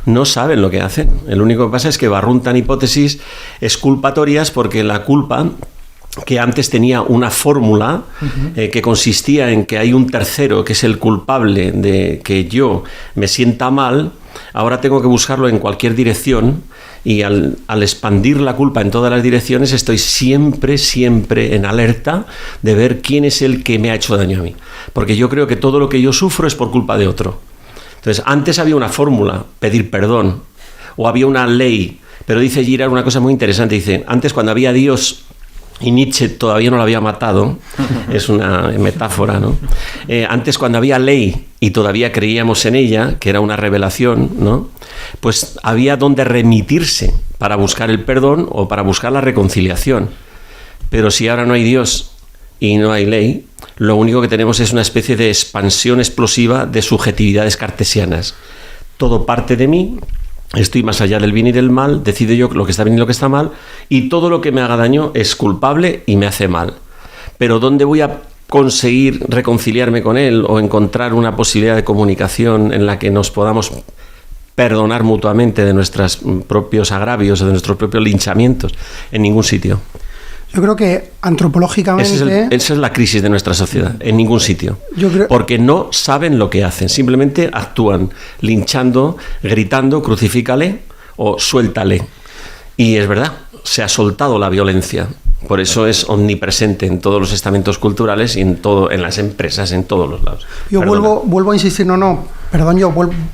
No saben lo que hacen. Lo único que pasa es que barruntan hipótesis exculpatorias porque la culpa, que antes tenía una fórmula que consistía en que hay un tercero que es el culpable de que yo me sienta mal, ahora tengo que buscarlo en cualquier dirección. Y al expandir la culpa en todas las direcciones estoy siempre en alerta de ver quién es el que me ha hecho daño a mí. Porque yo creo que todo lo que yo sufro es por culpa de otro. Entonces, antes había una fórmula, pedir perdón, o había una ley, pero dice Girard una cosa muy interesante, dice, antes cuando había Dios y Nietzsche todavía no lo había matado, es una metáfora, ¿no? Antes cuando había ley y todavía creíamos en ella, que era una revelación, ¿no? Pues había donde remitirse para buscar el perdón o para buscar la reconciliación. Pero si ahora no hay Dios y no hay ley, lo único que tenemos es una especie de expansión explosiva de subjetividades cartesianas. Todo parte de mí, estoy más allá del bien y del mal, decido yo lo que está bien y lo que está mal, y todo lo que me haga daño es culpable y me hace mal. Pero ¿dónde voy a conseguir reconciliarme con él o encontrar una posibilidad de comunicación en la que nos podamos perdonar mutuamente de nuestros propios agravios o de nuestros propios linchamientos? En ningún sitio. Yo creo que antropológicamente... Esa es la crisis de nuestra sociedad, en ningún sitio. Porque no saben lo que hacen, simplemente actúan linchando, gritando, crucifícale o suéltale. Y es verdad, se ha soltado la violencia. Por eso es omnipresente en todos los estamentos culturales y en las empresas, en todos los lados. Yo vuelvo a insistir,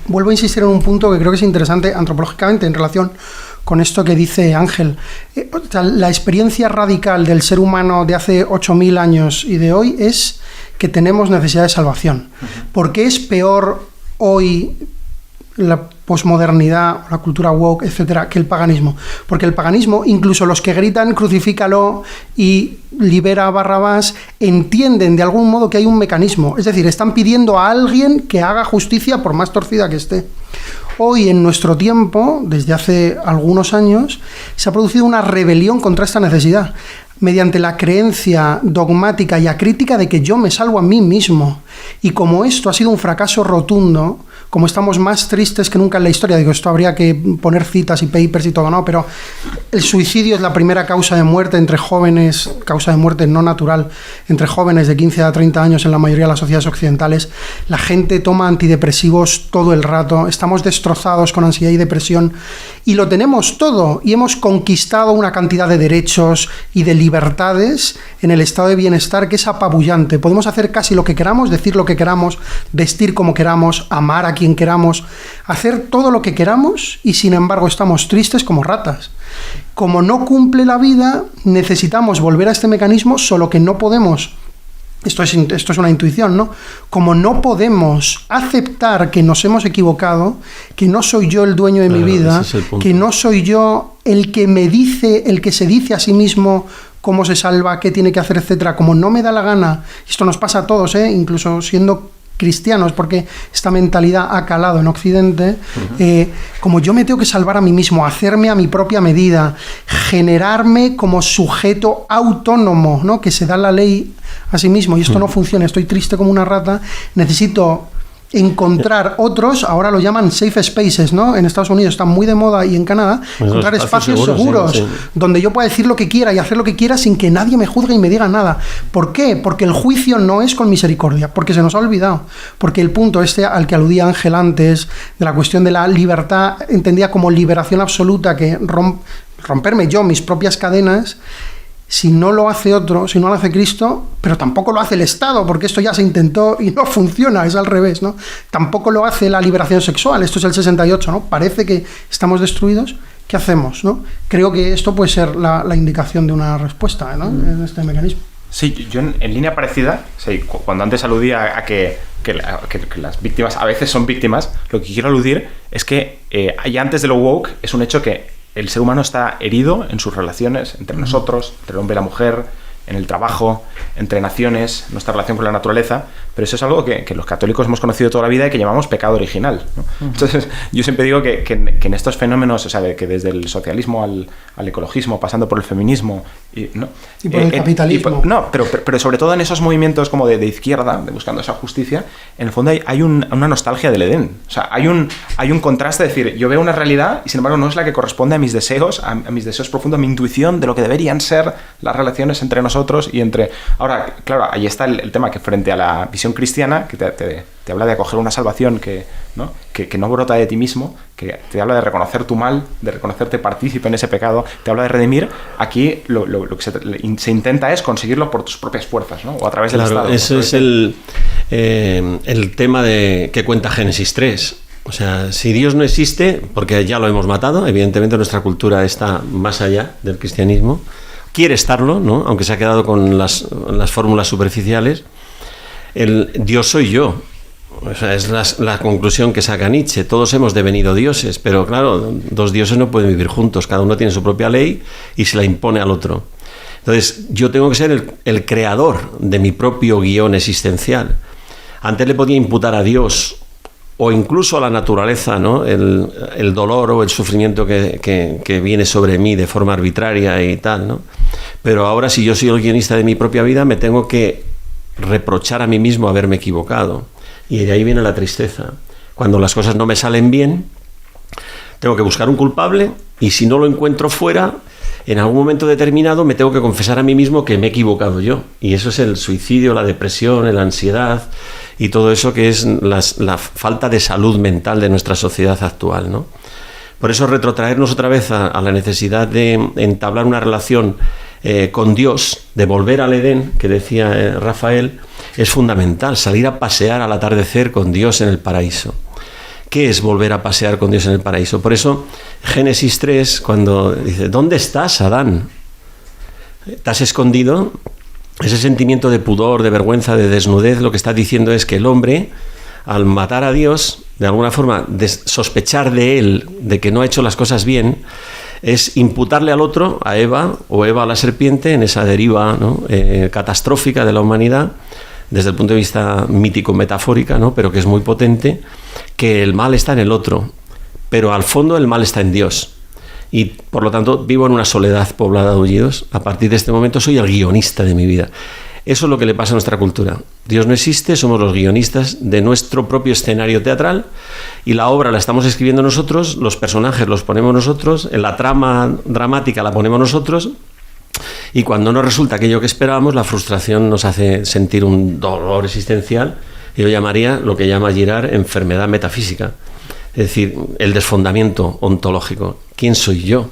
vuelvo a insistir en un punto que creo que es interesante antropológicamente en relación con esto que dice Ángel. La experiencia radical del ser humano de hace 8.000 años y de hoy es que tenemos necesidad de salvación. ¿Por qué es peor hoy la posmodernidad, la cultura woke, etcétera, que el paganismo? Porque el paganismo, incluso los que gritan crucifícalo y libera a Barrabás, entienden de algún modo que hay un mecanismo. Es decir, están pidiendo a alguien que haga justicia por más torcida que esté. Hoy, en nuestro tiempo, desde hace algunos años, se ha producido una rebelión contra esta necesidad, mediante la creencia dogmática y acrítica de que yo me salvo a mí mismo. Y como esto ha sido un fracaso rotundo, como estamos más tristes que nunca en la historia, digo, esto habría que poner citas y papers y todo, ¿no? Pero el suicidio es la primera causa de muerte entre jóvenes, causa de muerte no natural, entre jóvenes de 15 a 30 años en la mayoría de las sociedades occidentales. La gente toma antidepresivos todo el rato, estamos destrozados con ansiedad y depresión, y lo tenemos todo, y hemos conquistado una cantidad de derechos y de libertades en el estado de bienestar que es apabullante. Podemos hacer casi lo que queramos, decir lo que queramos, vestir como queramos, amar a quien queramos, hacer todo lo que queramos, y sin embargo estamos tristes como ratas. Como no cumple la vida, necesitamos volver a este mecanismo, solo que no podemos. Esto es una intuición, ¿no? Como no podemos aceptar que nos hemos equivocado, que no soy yo el dueño de mi vida, que no soy yo el que me dice, el que se dice a sí mismo cómo se salva, qué tiene que hacer, etcétera. Como no me da la gana, esto nos pasa a todos, incluso siendo cristianos, porque esta mentalidad ha calado en Occidente, como yo me tengo que salvar a mí mismo, hacerme a mi propia medida, generarme como sujeto autónomo, ¿no? Que se da la ley a sí mismo, y esto no funciona, estoy triste como una rata, necesito encontrar otros, ahora lo llaman safe spaces, ¿no? En Estados Unidos está muy de moda, y en Canadá, encontrar espacios seguros, sí. Donde yo pueda decir lo que quiera y hacer lo que quiera sin que nadie me juzgue y me diga nada. ¿Por qué? Porque el juicio no es con misericordia, porque se nos ha olvidado, porque el punto al que aludía Ángel antes, de la cuestión de la libertad entendida como liberación absoluta, que romperme yo mis propias cadenas, si no lo hace otro, si no lo hace Cristo, pero tampoco lo hace el Estado, porque esto ya se intentó y no funciona, es al revés, ¿no? Tampoco lo hace la liberación sexual, esto es el 68, ¿no? Parece que estamos destruidos, ¿qué hacemos, no? Creo que esto puede ser la indicación de una respuesta, ¿no? En este mecanismo. Sí, yo en línea parecida, sí, cuando antes aludía a que las víctimas a veces son víctimas, lo que quiero aludir es que ya antes de lo woke es un hecho que el ser humano está herido en sus relaciones entre nosotros, entre el hombre y la mujer, en el trabajo, entre naciones, nuestra relación con la naturaleza, pero eso es algo que los católicos hemos conocido toda la vida y que llamamos pecado original, ¿no? Entonces, yo siempre digo que en estos fenómenos, o sea, que desde el socialismo al ecologismo, pasando por el feminismo y por el capitalismo. Pero sobre todo en esos movimientos como de izquierda, de buscando esa justicia, en el fondo hay una nostalgia del Edén. O sea, hay un contraste, es decir, yo veo una realidad y sin embargo no es la que corresponde a mis deseos, a mis deseos profundos, a mi intuición de lo que deberían ser las relaciones entre nosotros y entre... Ahora, claro, ahí está el tema que frente a la visión cristiana, que te habla de acoger una salvación que no brota de ti mismo, que te habla de reconocer tu mal, de reconocerte partícipe en ese pecado, te habla de redimir. Aquí lo que se intenta es conseguirlo por tus propias fuerzas, ¿no? O a través del Estado. Eso es el tema que cuenta Génesis 3. O sea, si Dios no existe, porque ya lo hemos matado, evidentemente nuestra cultura está más allá del cristianismo, quiere estarlo, ¿no? Aunque se ha quedado con las fórmulas superficiales. El Dios soy yo. O sea, es la conclusión que saca Nietzsche. Todos hemos devenido dioses, pero claro, dos dioses no pueden vivir juntos. Cada uno tiene su propia ley y se la impone al otro. Entonces, yo tengo que ser el creador de mi propio guión existencial. Antes le podía imputar a Dios o incluso a la naturaleza, ¿no? El dolor o el sufrimiento que viene sobre mí de forma arbitraria y tal, ¿no? Pero ahora, si yo soy el guionista de mi propia vida, me tengo que reprochar a mí mismo haberme equivocado. Y de ahí viene la tristeza. Cuando las cosas no me salen bien, tengo que buscar un culpable y si no lo encuentro fuera, en algún momento determinado me tengo que confesar a mí mismo que me he equivocado yo. Y eso es el suicidio, la depresión, la ansiedad y todo eso que es la falta de salud mental de nuestra sociedad actual, ¿no? Por eso retrotraernos otra vez a la necesidad de entablar una relación con Dios, de volver al Edén, que decía Rafael, es fundamental. Salir a pasear al atardecer con Dios en el paraíso. ¿Qué es volver a pasear con Dios en el paraíso? Por eso Génesis 3, cuando dice, ¿dónde estás, Adán? ¿Te has escondido? Ese sentimiento de pudor, de vergüenza, de desnudez, lo que está diciendo es que el hombre, al matar a Dios, de alguna forma, de sospechar de él, de que no ha hecho las cosas bien, es imputarle al otro, a Eva, o Eva a la serpiente, en esa deriva, ¿no? Catastrófica de la humanidad, desde el punto de vista mítico, metafórica, ¿no? Pero que es muy potente, que el mal está en el otro, pero al fondo el mal está en Dios. Y por lo tanto vivo en una soledad poblada de aullidos. A partir de este momento soy el guionista de mi vida. Eso es lo que le pasa a nuestra cultura. Dios no existe, somos los guionistas de nuestro propio escenario teatral y la obra la estamos escribiendo nosotros, los personajes los ponemos nosotros, en la trama dramática la ponemos nosotros y cuando no resulta aquello que esperábamos, la frustración nos hace sentir un dolor existencial. Yo llamaría lo que llama Girard enfermedad metafísica, es decir, el desfondamiento ontológico. ¿Quién soy yo?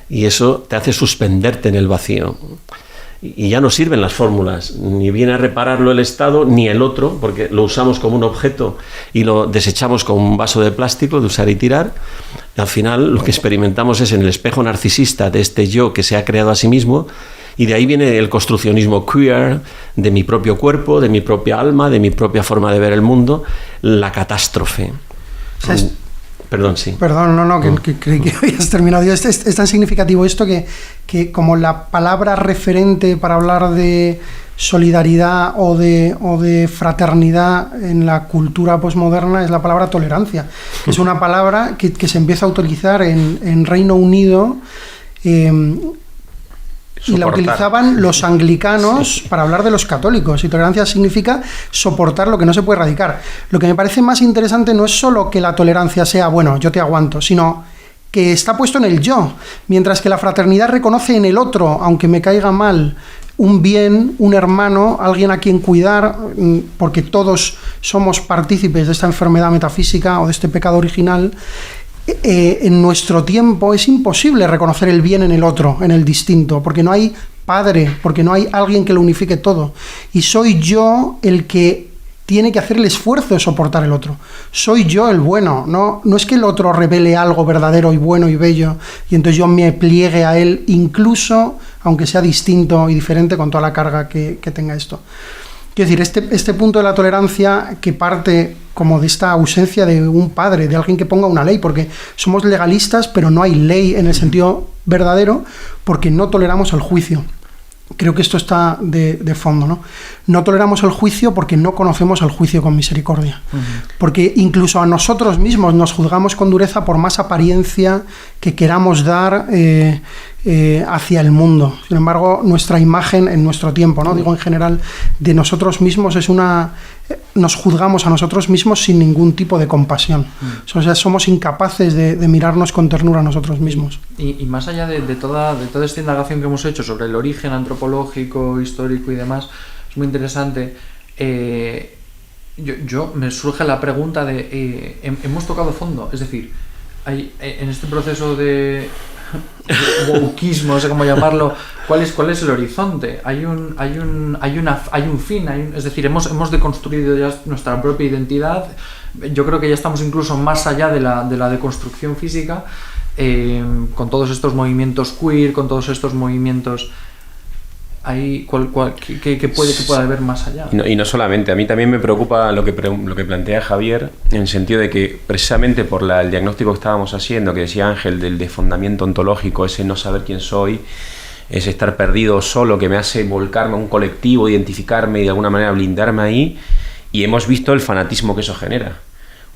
Y eso te hace suspenderte en el vacío. Y ya no sirven las fórmulas, ni viene a repararlo el Estado ni el otro, porque lo usamos como un objeto y lo desechamos como un vaso de plástico de usar y tirar. Al final lo que experimentamos es en el espejo narcisista de este yo que se ha creado a sí mismo, y de ahí viene el construccionismo queer de mi propio cuerpo, de mi propia alma, de mi propia forma de ver el mundo, la catástrofe. Perdón, sí. Perdón, que creí que habías terminado. Es tan significativo esto que como la palabra referente para hablar de solidaridad o de fraternidad en la cultura posmoderna es la palabra tolerancia. Es una palabra que se empieza a utilizar en Reino Unido y la utilizaban los anglicanos para hablar de los católicos. Y tolerancia significa soportar lo que no se puede erradicar. Lo que me parece más interesante no es solo que la tolerancia sea, bueno, yo te aguanto, sino que está puesto en el yo. Mientras que la fraternidad reconoce en el otro, aunque me caiga mal, un bien, un hermano, alguien a quien cuidar, porque todos somos partícipes de esta enfermedad metafísica o de este pecado original. En nuestro tiempo es imposible reconocer el bien en el otro, en el distinto, porque no hay padre, porque no hay alguien que lo unifique todo. Y soy yo el que tiene que hacer el esfuerzo de soportar el otro. Soy yo el bueno, no es que el otro revele algo verdadero y bueno y bello, y entonces yo me pliegue a él, incluso aunque sea distinto y diferente con toda la carga que tenga esto. Quiero decir, este punto de la tolerancia que parte como de esta ausencia de un padre, de alguien que ponga una ley, porque somos legalistas, pero no hay ley en el sentido verdadero, porque no toleramos el juicio. creo que esto está de fondo, ¿no? No toleramos el juicio porque no conocemos el juicio con misericordia. Porque incluso a nosotros mismos nos juzgamos con dureza por más apariencia que queramos dar hacia el mundo. Sin embargo, nuestra imagen en nuestro tiempo, ¿no? Digo en general, de nosotros mismos nos juzgamos a nosotros mismos sin ningún tipo de compasión. O sea, somos incapaces de mirarnos con ternura a nosotros mismos. Y más allá de toda esta indagación que hemos hecho sobre el origen antropológico, histórico y demás, es muy interesante. Yo me surge la pregunta de hemos tocado fondo, es decir, hay en este proceso de wokeismo, no sé cómo llamarlo, ¿cuál es el horizonte? Hay un fin, es decir, hemos deconstruido ya nuestra propia identidad. Yo creo que ya estamos incluso más allá de la deconstrucción física, con todos estos movimientos queer, con todos estos movimientos. ¿Qué puede haber más allá? Y no solamente, a mí también me preocupa lo que plantea Javier, en el sentido de que precisamente por el diagnóstico que estábamos haciendo, que decía Ángel, del desfondamiento ontológico, ese no saber quién soy, ese estar perdido solo, que me hace volcarme a un colectivo, identificarme y de alguna manera blindarme ahí, y hemos visto el fanatismo que eso genera.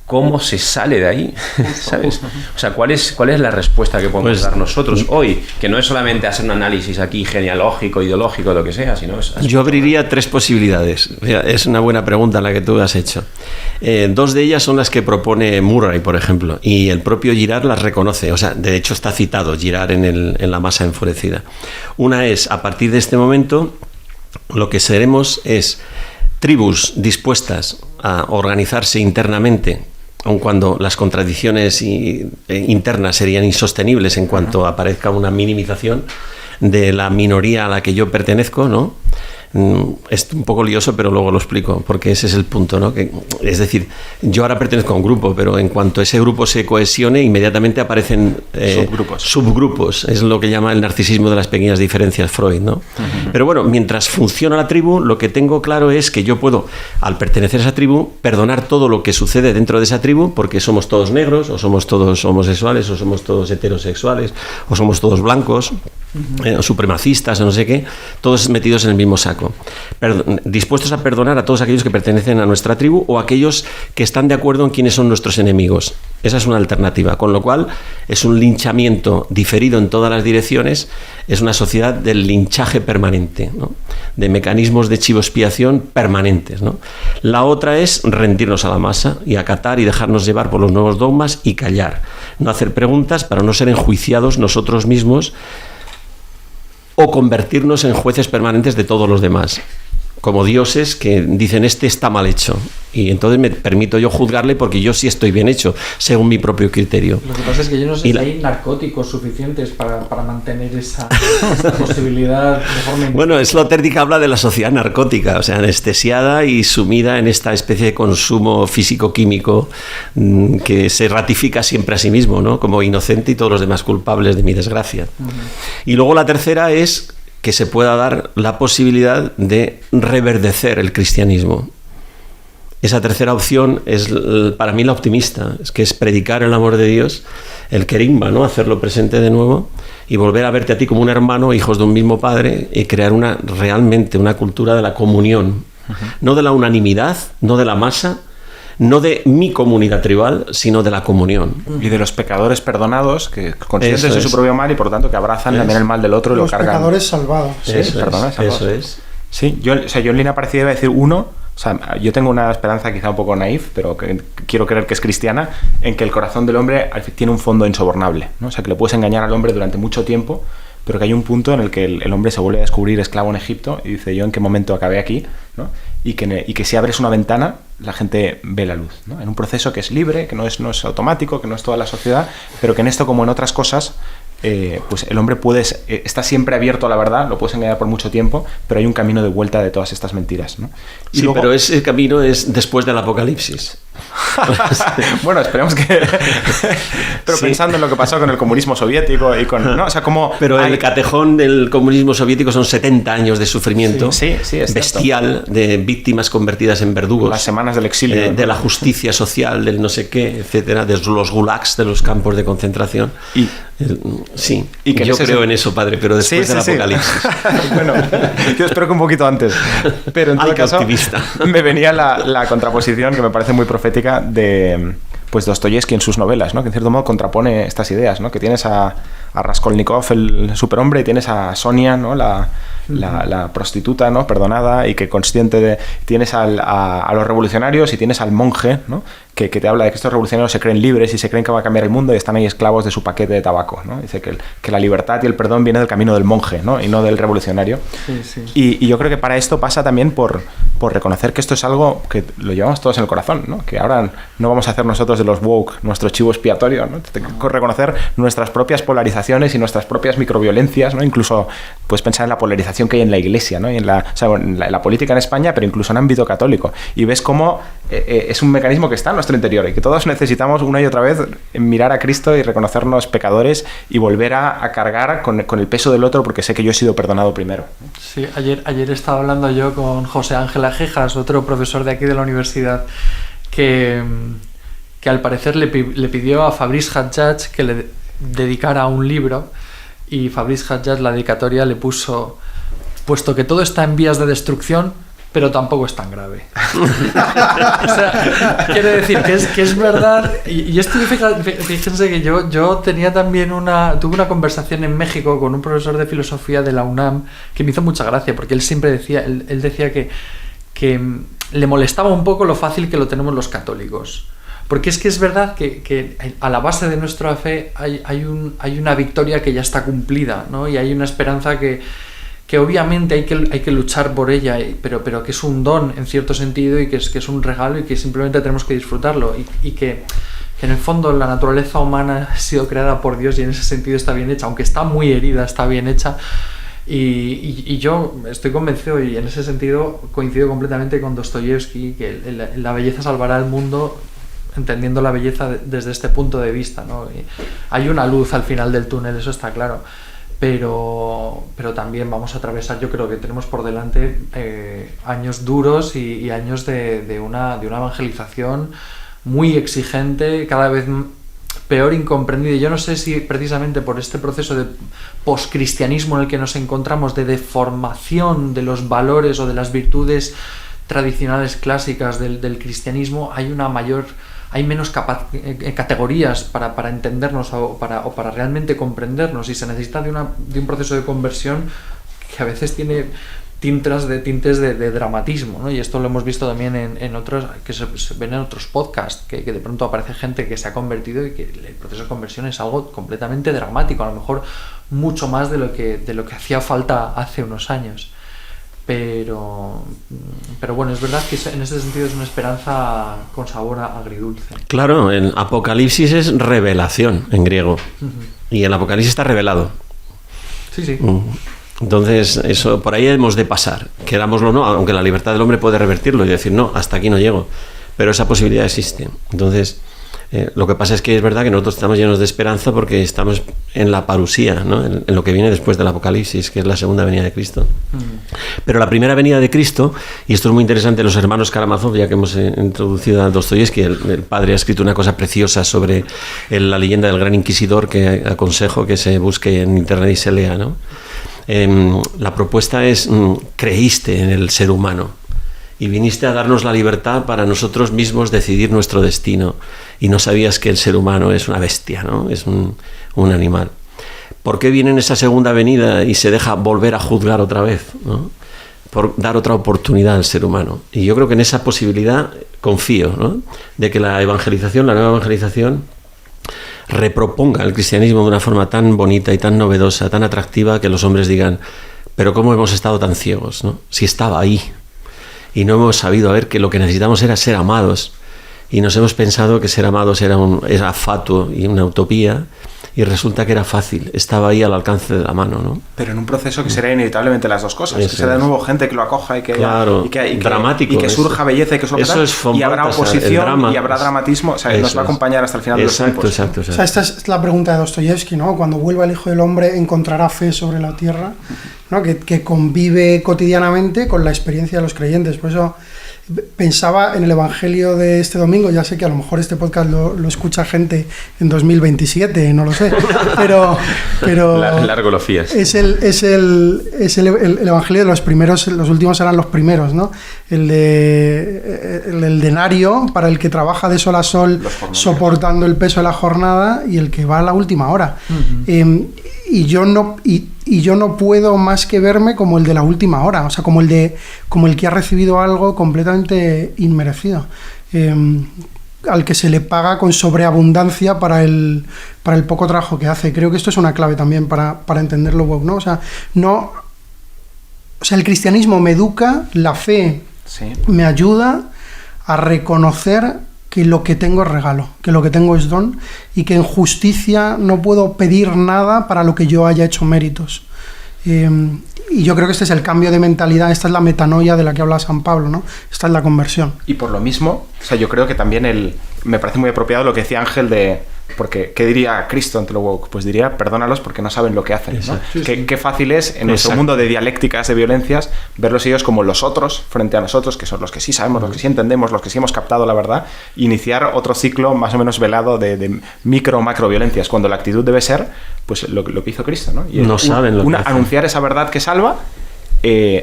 ¿Cómo se sale de ahí? ¿Sabes? O sea, ¿cuál es la respuesta que podemos dar nosotros hoy? Que no es solamente hacer un análisis aquí genealógico, ideológico, lo que sea, sino... Yo abriría 3 posibilidades. Es una buena pregunta la que tú has hecho. 2 de ellas son las que propone Murray, por ejemplo, y el propio Girard las reconoce. O sea, de hecho está citado Girard en La masa enfurecida. Una es, a partir de este momento, lo que seremos es tribus dispuestas a organizarse internamente, aun cuando las contradicciones internas serían insostenibles en cuanto aparezca una minimización de la minoría a la que yo pertenezco, ¿no? Es un poco lioso, pero luego lo explico, porque ese es el punto, ¿no? Es decir, yo ahora pertenezco a un grupo, pero en cuanto ese grupo se cohesione, inmediatamente aparecen subgrupos. Es lo que llama el narcisismo de las pequeñas diferencias Freud, ¿no? Pero bueno, mientras funciona la tribu, lo que tengo claro es que yo puedo, al pertenecer a esa tribu, perdonar todo lo que sucede dentro de esa tribu, porque somos todos negros, o somos todos homosexuales, o somos todos heterosexuales, o somos todos blancos, o supremacistas, o no sé qué, todos metidos en el mismo saco. Dispuestos a perdonar a todos aquellos que pertenecen a nuestra tribu o aquellos que están de acuerdo en quiénes son nuestros enemigos. Esa es una alternativa, con lo cual es un linchamiento diferido en todas las direcciones, es una sociedad del linchaje permanente, ¿no? De mecanismos de chivo expiación permanentes, ¿no? La otra es rendirnos a la masa y acatar y dejarnos llevar por los nuevos dogmas y callar, no hacer preguntas para no ser enjuiciados nosotros mismos o convertirnos en jueces permanentes de todos los demás, como dioses que dicen este está mal hecho y entonces me permito yo juzgarle porque yo sí estoy bien hecho según mi propio criterio. Lo que pasa es que yo no sé si hay narcóticos suficientes para mantener esa posibilidad de forma... Bueno, Sloterdijk habla de la sociedad narcótica, o sea, anestesiada y sumida en esta especie de consumo físico-químico que se ratifica siempre a sí mismo, ¿no? Como inocente y todos los demás culpables de mi desgracia. Y luego la tercera es que se pueda dar la posibilidad de reverdecer el cristianismo. Esa tercera opción es para mí la optimista, es que es predicar el amor de Dios, el querigma, ¿no? Hacerlo presente de nuevo y volver a verte a ti como un hermano, hijos de un mismo padre, y crear realmente una cultura de la comunión, no de la unanimidad, no de la masa, no de mi comunidad tribal, sino de la comunión. Y de los pecadores perdonados, que conscientes de su propio mal y por tanto que abrazan también el mal del otro y lo cargan. Los pecadores salvados. Sí, salvados. Eso es. Sí, yo en línea parecida iba a decir uno. O sea, yo tengo una esperanza quizá un poco naif, pero que quiero creer que es cristiana, en que el corazón del hombre tiene un fondo insobornable, ¿no? O sea, que le puedes engañar al hombre durante mucho tiempo, pero que hay un punto en el que el hombre se vuelve a descubrir esclavo en Egipto y dice, ¿yo en qué momento acabé aquí? ¿No? Y que si abres una ventana, la gente ve la luz, ¿no? En un proceso que es libre, que no es automático, que no es toda la sociedad, pero que en esto, como en otras cosas, pues el hombre está siempre abierto a la verdad, lo puedes engañar por mucho tiempo, pero hay un camino de vuelta de todas estas mentiras, ¿no? Y sí, luego... pero ese camino es después del apocalipsis. Bueno, esperemos que... Pero sí. Pensando en lo que pasó con el comunismo soviético y con... ¿no? O sea, como pero el catejón del comunismo soviético son 70 años de sufrimiento bestial, de víctimas convertidas en verdugos. Las semanas del exilio. De la justicia social, del no sé qué, etcétera, de los gulags, de los campos de concentración. Sí, y que yo creo en eso, padre, pero después del Apocalipsis. Bueno, yo espero que un poquito antes. Pero en todo caso, optimista. Me venía la contraposición, que me parece muy profética, de pues Dostoyevsky en sus novelas, ¿no? Que en cierto modo contrapone estas ideas, ¿no? Que tienes a Raskolnikov, el superhombre, y tienes a Sonia, ¿no? La prostituta, ¿no? Perdonada, y que consciente de... Tienes a los revolucionarios y tienes al monje, ¿no? Que te habla de que estos revolucionarios se creen libres y se creen que va a cambiar el mundo y están ahí esclavos de su paquete de tabaco, ¿no? Dice que la libertad y el perdón viene del camino del monje, ¿no? Y no del revolucionario. Sí, sí. Y yo creo que para esto pasa también por reconocer que esto es algo que lo llevamos todos en el corazón, ¿no? Que ahora no vamos a hacer nosotros de los woke nuestro chivo expiatorio, ¿no? Reconocer nuestras propias polarizaciones y nuestras propias microviolencias, ¿no? Incluso pues pensar en la polarización que hay en la Iglesia, ¿no? Y en la política en España, pero incluso en ámbito católico. Y ves cómo es un mecanismo que está en nuestro interior y que todos necesitamos una y otra vez mirar a Cristo y reconocernos pecadores y volver a cargar con el peso del otro, porque sé que yo he sido perdonado primero. Sí, ayer estaba hablando yo con José Ángel Ajejas, otro profesor de aquí de la universidad, que al parecer le pidió a Fabrice Hadjadj que le dedicara un libro, y Fabrice Hadjadj, la dedicatoria, le puso: puesto que todo está en vías de destrucción, pero tampoco es tan grave. O sea, quiere decir que es verdad. Y esto, fíjense que yo tenía también tuve una conversación en México con un profesor de filosofía de la UNAM que me hizo mucha gracia, porque él siempre decía, él decía que le molestaba un poco lo fácil que lo tenemos los católicos. Porque es que es verdad que a la base de nuestra fe hay una victoria que ya está cumplida, ¿no? Y hay una esperanza que obviamente hay que luchar por ella, pero que es un don en cierto sentido, y que es un regalo, y que simplemente tenemos que disfrutarlo, y que en el fondo la naturaleza humana ha sido creada por Dios y en ese sentido está bien hecha, aunque está muy herida, está bien hecha. Y yo estoy convencido, y en ese sentido coincido completamente con Dostoyevsky, que la belleza salvará al mundo, entendiendo la belleza desde este punto de vista, ¿no? Y hay una luz al final del túnel, eso está claro, pero también vamos a atravesar, yo creo que tenemos por delante años duros y años de una evangelización muy exigente, cada vez peor incomprendida. Y yo no sé si precisamente por este proceso de poscristianismo en el que nos encontramos, de deformación de los valores o de las virtudes tradicionales clásicas del cristianismo, hay menos categorías para entendernos o para realmente comprendernos, y se necesita de un proceso de conversión que a veces tiene tintes de dramatismo, ¿no? Y esto lo hemos visto también en otros, que se ven en otros podcasts, que de pronto aparece gente que se ha convertido y que el proceso de conversión es algo completamente dramático, a lo mejor mucho más de lo que hacía falta hace unos años. Pero bueno, es verdad que en ese sentido es una esperanza con sabor agridulce. Claro, el Apocalipsis es revelación en griego. Y el Apocalipsis está revelado. Sí. Entonces, eso por ahí hemos de pasar, querámoslo o no, aunque la libertad del hombre puede revertirlo y decir, no, hasta aquí no llego. Pero esa posibilidad existe. Entonces, lo que pasa es que es verdad que nosotros estamos llenos de esperanza porque estamos en la parusía, ¿no? En lo que viene después del Apocalipsis, que es la segunda venida de Cristo. Pero la primera venida de Cristo, y esto es muy interesante, los hermanos Karamazov, ya que hemos introducido a Dostoyevsky, el padre ha escrito una cosa preciosa sobre la leyenda del gran inquisidor, que aconsejo que se busque en internet y se lea, ¿no? La propuesta es: creíste en el ser humano y viniste a darnos la libertad para nosotros mismos decidir nuestro destino, y no sabías que el ser humano es una bestia, ¿no? Es un animal. ¿Por qué viene en esa segunda venida y se deja volver a juzgar otra vez, ¿no? Por dar otra oportunidad al ser humano. Y yo creo que en esa posibilidad confío, ¿no? De que la nueva evangelización reproponga el cristianismo de una forma tan bonita y tan novedosa, tan atractiva, que los hombres digan: pero ¿cómo hemos estado tan ciegos, ¿no? Si estaba ahí y no hemos sabido ver que lo que necesitamos era ser amados, y nos hemos pensado que ser amados era fatuo y una utopía, y resulta que era fácil, estaba ahí al alcance de la mano, ¿no? Pero en un proceso que será inevitablemente las dos cosas, que será de nuevo gente que lo acoja y que dramático, y que surja belleza y que y habrá oposición y habrá dramatismo, o sea, nos va a acompañar hasta el final de los tiempos. Exacto. O sea, esta es la pregunta de Dostoyevsky, ¿no? Cuando vuelva el Hijo del Hombre, ¿encontrará fe sobre la tierra? ¿No? Que convive cotidianamente con la experiencia de los creyentes. Por eso Pensaba en el Evangelio de este domingo, ya sé que a lo mejor este podcast lo escucha gente en 2027, no lo sé, pero largo lo fías. Es el Evangelio de los primeros, los últimos eran los primeros, ¿no? El del denario, para el que trabaja de sol a sol soportando el peso de la jornada, y el que va a la última hora. Uh-huh. Y yo no puedo más que verme como el de la última hora, o sea, como el que ha recibido algo completamente inmerecido, al que se le paga con sobreabundancia para el poco trabajo que hace. Creo que esto es una clave también para entenderlo, ¿no? O sea, el cristianismo me educa, la fe me ayuda a reconocer que lo que tengo es regalo, que lo que tengo es don, y que en justicia no puedo pedir nada para lo que yo haya hecho méritos. Y yo creo que este es el cambio de mentalidad, esta es la metanoia de la que habla San Pablo, ¿no? Esta es la conversión. Y por lo mismo, o sea, yo creo que también me parece muy apropiado lo que decía Ángel porque ¿qué diría Cristo ante lo woke? Pues diría, perdónalos porque no saben lo que hacen, ¿no? Sí, sí. Qué fácil es en nuestro mundo de dialécticas, de violencias, verlos ellos como los otros frente a nosotros, que son los que sí sabemos, los que sí entendemos, los que sí hemos captado la verdad, iniciar otro ciclo más o menos velado de micro o macro violencias, cuando la actitud debe ser pues lo que hizo Cristo, ¿no? Y no saben lo que hacen. Anunciar esa verdad que salva,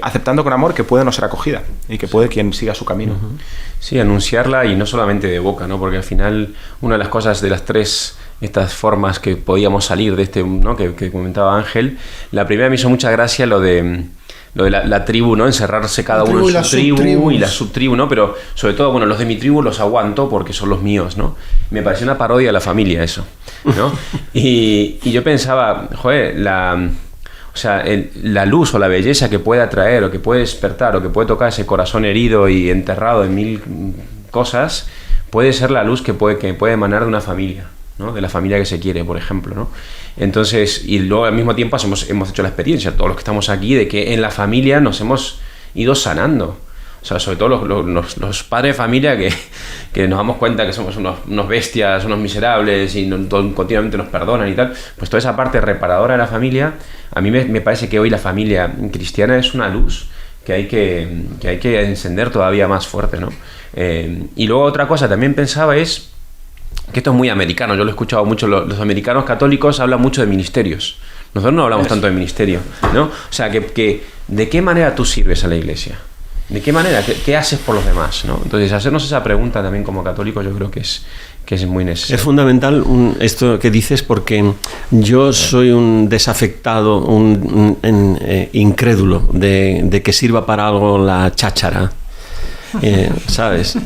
aceptando con amor que puede no ser acogida y que puede quien siga su camino. Uh-huh. Sí, anunciarla, y no solamente de boca, ¿no? Porque al final una de las cosas, de las tres estas formas que podíamos salir de ¿no? que comentaba Ángel, la primera me hizo mucha gracia lo de la tribu, ¿no? Encerrarse cada uno en su tribu y la subtribu, ¿no? Pero sobre todo, bueno, los de mi tribu los aguanto porque son los míos, ¿no? Me pareció una parodia a la familia eso, ¿no? y yo pensaba, joder, la luz o la belleza que puede atraer, o que puede despertar, o que puede tocar ese corazón herido y enterrado en mil cosas, puede ser la luz que puede emanar de una familia, ¿no? De la familia que se quiere, por ejemplo, ¿no? Entonces, y luego al mismo tiempo hemos hecho la experiencia, todos los que estamos aquí, de que en la familia nos hemos ido sanando. O sea, sobre todo los padres de familia que nos damos cuenta que somos unos bestias, unos miserables, y continuamente nos perdonan y tal. Pues toda esa parte reparadora de la familia, a mí me parece que hoy la familia cristiana es una luz que hay que encender todavía más fuerte, ¿no? Y luego otra cosa también pensaba es que esto es muy americano, yo lo he escuchado mucho, los americanos católicos hablan mucho de ministerios. Nosotros no hablamos tanto de ministerio, ¿no? O sea, que ¿de qué manera tú sirves a la iglesia? ¿De qué manera? ¿Qué haces por los demás, ¿no? Entonces, hacernos esa pregunta también como católicos, yo creo que es muy necesario. Es fundamental esto que dices, porque yo soy un desafectado, un incrédulo de que sirva para algo la cháchara. ¿Sabes?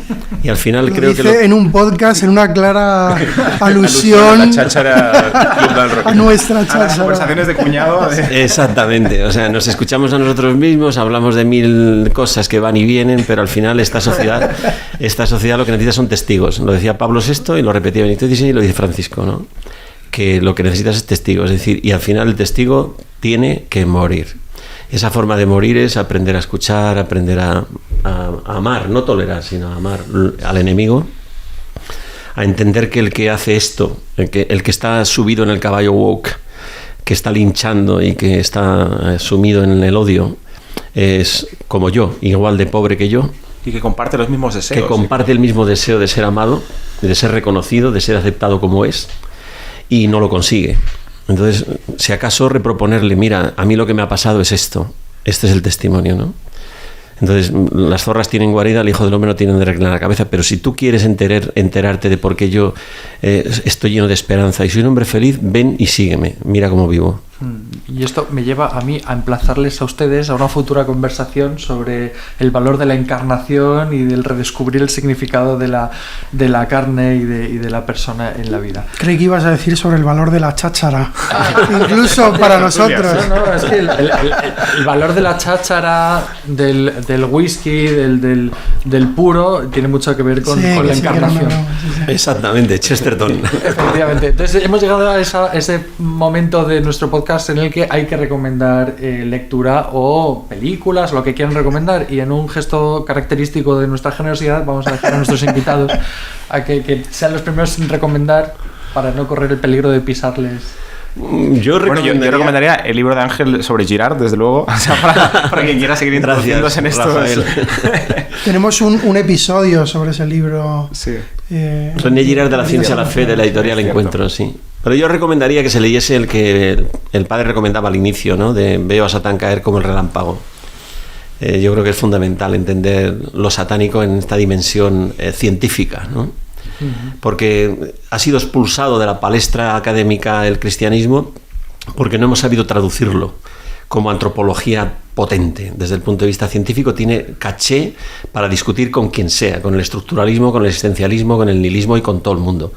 Y al final creo que en un podcast, en una clara alusión a la cháchara, a nuestra cháchara, a las conversaciones de cuñado. Exactamente, o sea, nos escuchamos a nosotros mismos, hablamos de mil cosas que van y vienen, pero al final esta sociedad lo que necesita son testigos. Lo decía Pablo VI y lo repetía Benito XVI y lo dice Francisco, ¿no? Que lo que necesitas es testigos, es decir, y al final el testigo tiene que morir. Esa forma de morir es aprender a escuchar, aprender a amar, no tolerar, sino a amar al enemigo, a entender que el que hace esto, el que está subido en el caballo woke, que está linchando y que está sumido en el odio, es como yo, igual de pobre que yo. Y que comparte los mismos deseos. Que comparte el mismo deseo de ser amado, de ser reconocido, de ser aceptado como es, y no lo consigue. Entonces, si acaso reproponerle, mira, a mí lo que me ha pasado es esto, este es el testimonio, ¿no? Entonces, las zorras tienen guarida, el Hijo del Hombre no tiene de reclinar la cabeza, pero si tú quieres enterarte de por qué yo estoy lleno de esperanza y soy un hombre feliz, ven y sígueme, mira cómo vivo. Y esto me lleva a mí a emplazarles a ustedes a una futura conversación sobre el valor de la encarnación y del redescubrir el significado de la carne y de la persona en la vida. Creí que ibas a decir sobre el valor de la cháchara, incluso para nosotros. No, es que el valor de la cháchara, del whisky, del puro, tiene mucho que ver con la encarnación. Exactamente, Chesterton. Efectivamente. Entonces hemos llegado a ese momento de nuestro podcast en el que hay que recomendar lectura o películas, lo que quieran recomendar, y en un gesto característico de nuestra generosidad vamos a dejar a nuestros invitados a que sean los primeros en recomendar, para no correr el peligro de pisarles Yo recomendaría el libro de Ángel sobre Girard, desde luego, o sea, para quien quiera seguir introduciéndose en esto. Tenemos un episodio sobre ese libro. Sí. René Girard, de la ciencia a la fe, de la editorial Encuentro, sí. Pero yo recomendaría que se leyese el que el padre recomendaba al inicio, ¿no? De Veo a Satán caer como el relámpago. Yo creo que es fundamental entender lo satánico en esta dimensión científica, ¿no? Porque ha sido expulsado de la palestra académica el cristianismo porque no hemos sabido traducirlo como antropología potente. Desde el punto de vista científico tiene caché para discutir con quien sea, con el estructuralismo, con el existencialismo, con el nihilismo y con todo el mundo.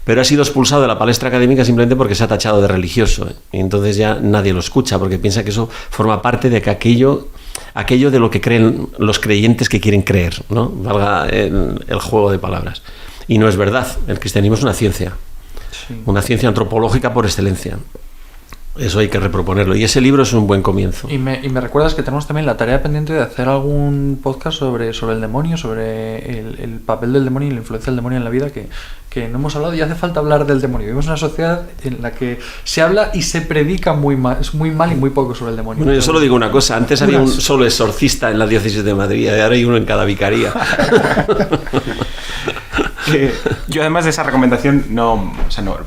Pero ha sido expulsado de la palestra académica simplemente porque se ha tachado de religioso, y entonces ya nadie lo escucha porque piensa que eso forma parte de que aquello de lo que creen los creyentes que quieren creer, ¿no? Valga el juego de palabras. Y no es verdad. El cristianismo es una ciencia. Sí. Una ciencia antropológica por excelencia. Eso hay que reproponerlo. Y ese libro es un buen comienzo. Y me recuerdas que tenemos también la tarea pendiente de hacer algún podcast sobre el demonio, sobre el papel del demonio y la influencia del demonio en la vida, que no hemos hablado y hace falta hablar del demonio. Vivimos en una sociedad en la que se habla y se predica muy mal y muy poco sobre el demonio. Bueno, yo solo digo una cosa. Antes había un solo exorcista en la diócesis de Madrid y ahora hay uno en cada vicaría. Yo, además de esa recomendación, no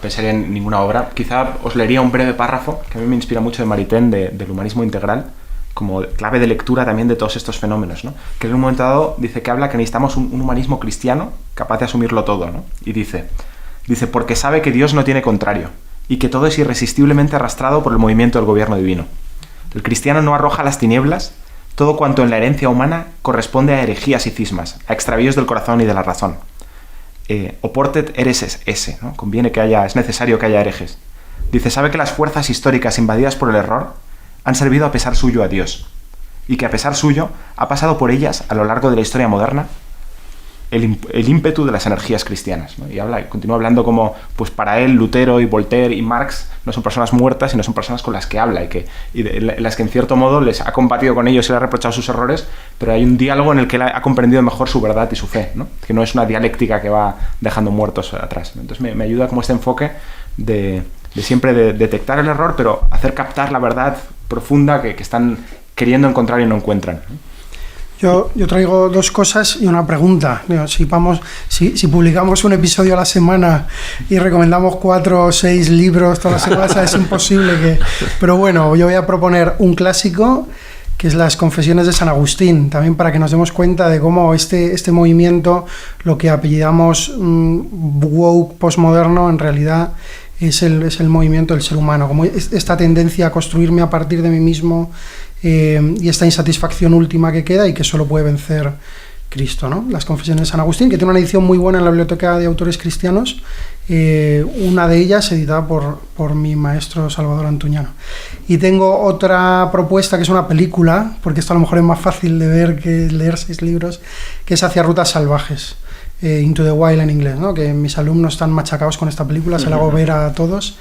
pensaría en ninguna obra. Quizá os leería un breve párrafo que a mí me inspira mucho de Maritain, del humanismo integral, como clave de lectura también de todos estos fenómenos, ¿no? Que en un momento dado dice que habla que necesitamos un humanismo cristiano capaz de asumirlo todo, ¿no? Y dice, porque sabe que Dios no tiene contrario y que todo es irresistiblemente arrastrado por el movimiento del gobierno divino. El cristiano no arroja a las tinieblas todo cuanto en la herencia humana corresponde a herejías y cismas, a extravíos del corazón y de la razón. Oportet hereses esse, ¿no? Es necesario que haya herejes. Dice, sabe que las fuerzas históricas invadidas por el error han servido a pesar suyo a Dios, y que a pesar suyo ha pasado por ellas a lo largo de la historia moderna el ímpetu de las energías cristianas, ¿no? Y continúa hablando como, pues para él, Lutero y Voltaire y Marx no son personas muertas, sino son personas con las que habla y las que en cierto modo les ha combatido con ellos y les ha reprochado sus errores, pero hay un diálogo en el que él ha comprendido mejor su verdad y su fe, ¿no? Que no es una dialéctica que va dejando muertos atrás, ¿no? Entonces me ayuda como este enfoque de siempre de detectar el error, pero hacer captar la verdad profunda que están queriendo encontrar y no encuentran, ¿no? Yo traigo dos cosas y una pregunta. Si publicamos un episodio a la semana y recomendamos 4 o 6 libros todas las semanas, es imposible Pero bueno, yo voy a proponer un clásico, que es Las Confesiones de San Agustín, también para que nos demos cuenta de cómo este movimiento, lo que apellidamos woke postmoderno, en realidad es el movimiento del ser humano, como esta tendencia a construirme a partir de mí mismo, y esta insatisfacción última que queda y que solo puede vencer Cristo, ¿no? Las Confesiones de San Agustín, que tiene una edición muy buena en la Biblioteca de Autores Cristianos, una de ellas editada por mi maestro Salvador Antuñano. Y tengo otra propuesta, que es una película, porque esto a lo mejor es más fácil de ver que leer 6 libros, que es Hacia Rutas Salvajes, Into the Wild en inglés, ¿no? Que mis alumnos están machacados con esta película, se la hago ver a todos,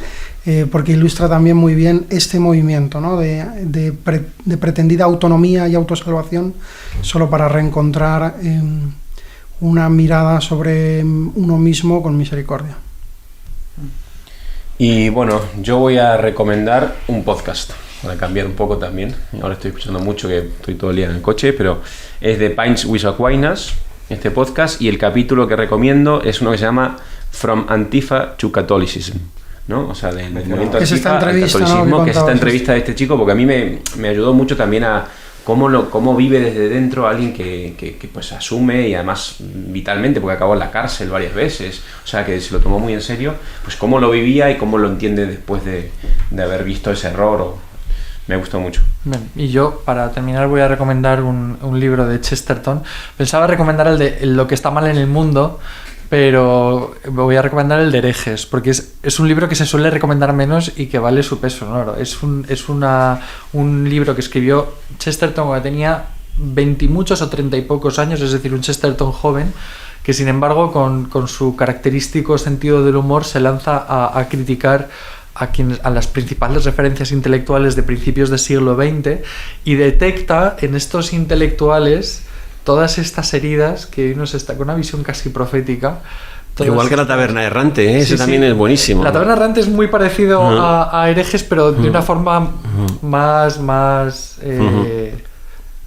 porque ilustra también muy bien este movimiento, ¿no? de pretendida autonomía y autosalvación solo para reencontrar una mirada sobre uno mismo con misericordia. Y bueno, yo voy a recomendar un podcast para cambiar un poco también. Ahora estoy escuchando mucho, que estoy todo el día en el coche, pero es de Pints with Aquinas, este podcast, y el capítulo que recomiendo es uno que se llama From Antifa to Catholicism, ¿no? O sea, del movimiento Antifa al catolicismo, ¿no? Que es esta entrevista de este chico, porque a mí me ayudó mucho también a cómo vive desde dentro alguien que pues asume, y además vitalmente, porque acabó en la cárcel varias veces, o sea, que se lo tomó muy en serio, pues cómo lo vivía y cómo lo entiende después de haber visto ese error. Me gustó mucho. Bien, y yo, para terminar, voy a recomendar un libro de Chesterton. Pensaba recomendar el de Lo que está mal en el mundo, pero voy a recomendar el de Herejes, porque es un libro que se suele recomendar menos y que vale su peso en oro. Es un libro que escribió Chesterton cuando tenía 20 y muchos o 30 y pocos años, es decir, un Chesterton joven, que sin embargo con su característico sentido del humor se lanza a criticar a las principales referencias intelectuales de principios del siglo XX, y detecta en estos intelectuales todas estas heridas que hoy nos está, con una visión casi profética, Igual que la taberna errante, ¿eh? Ese Sí, también sí. es buenísimo. La taberna errante es muy parecido a Herejes, pero de una forma más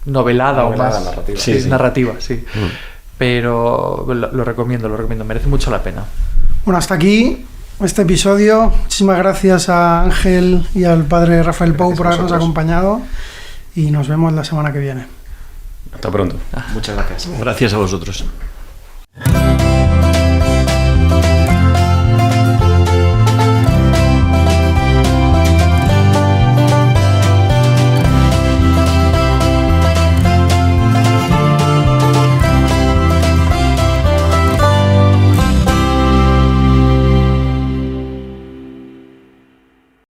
novelada o más narrativa. sí, Sí. narrativa, sí. Pero lo recomiendo, merece mucho la pena. Bueno, hasta aquí este episodio. Muchísimas gracias a Ángel y al padre Rafael Pou por habernos acompañado y nos vemos la semana que viene. Hasta pronto. Muchas gracias. Gracias a vosotros.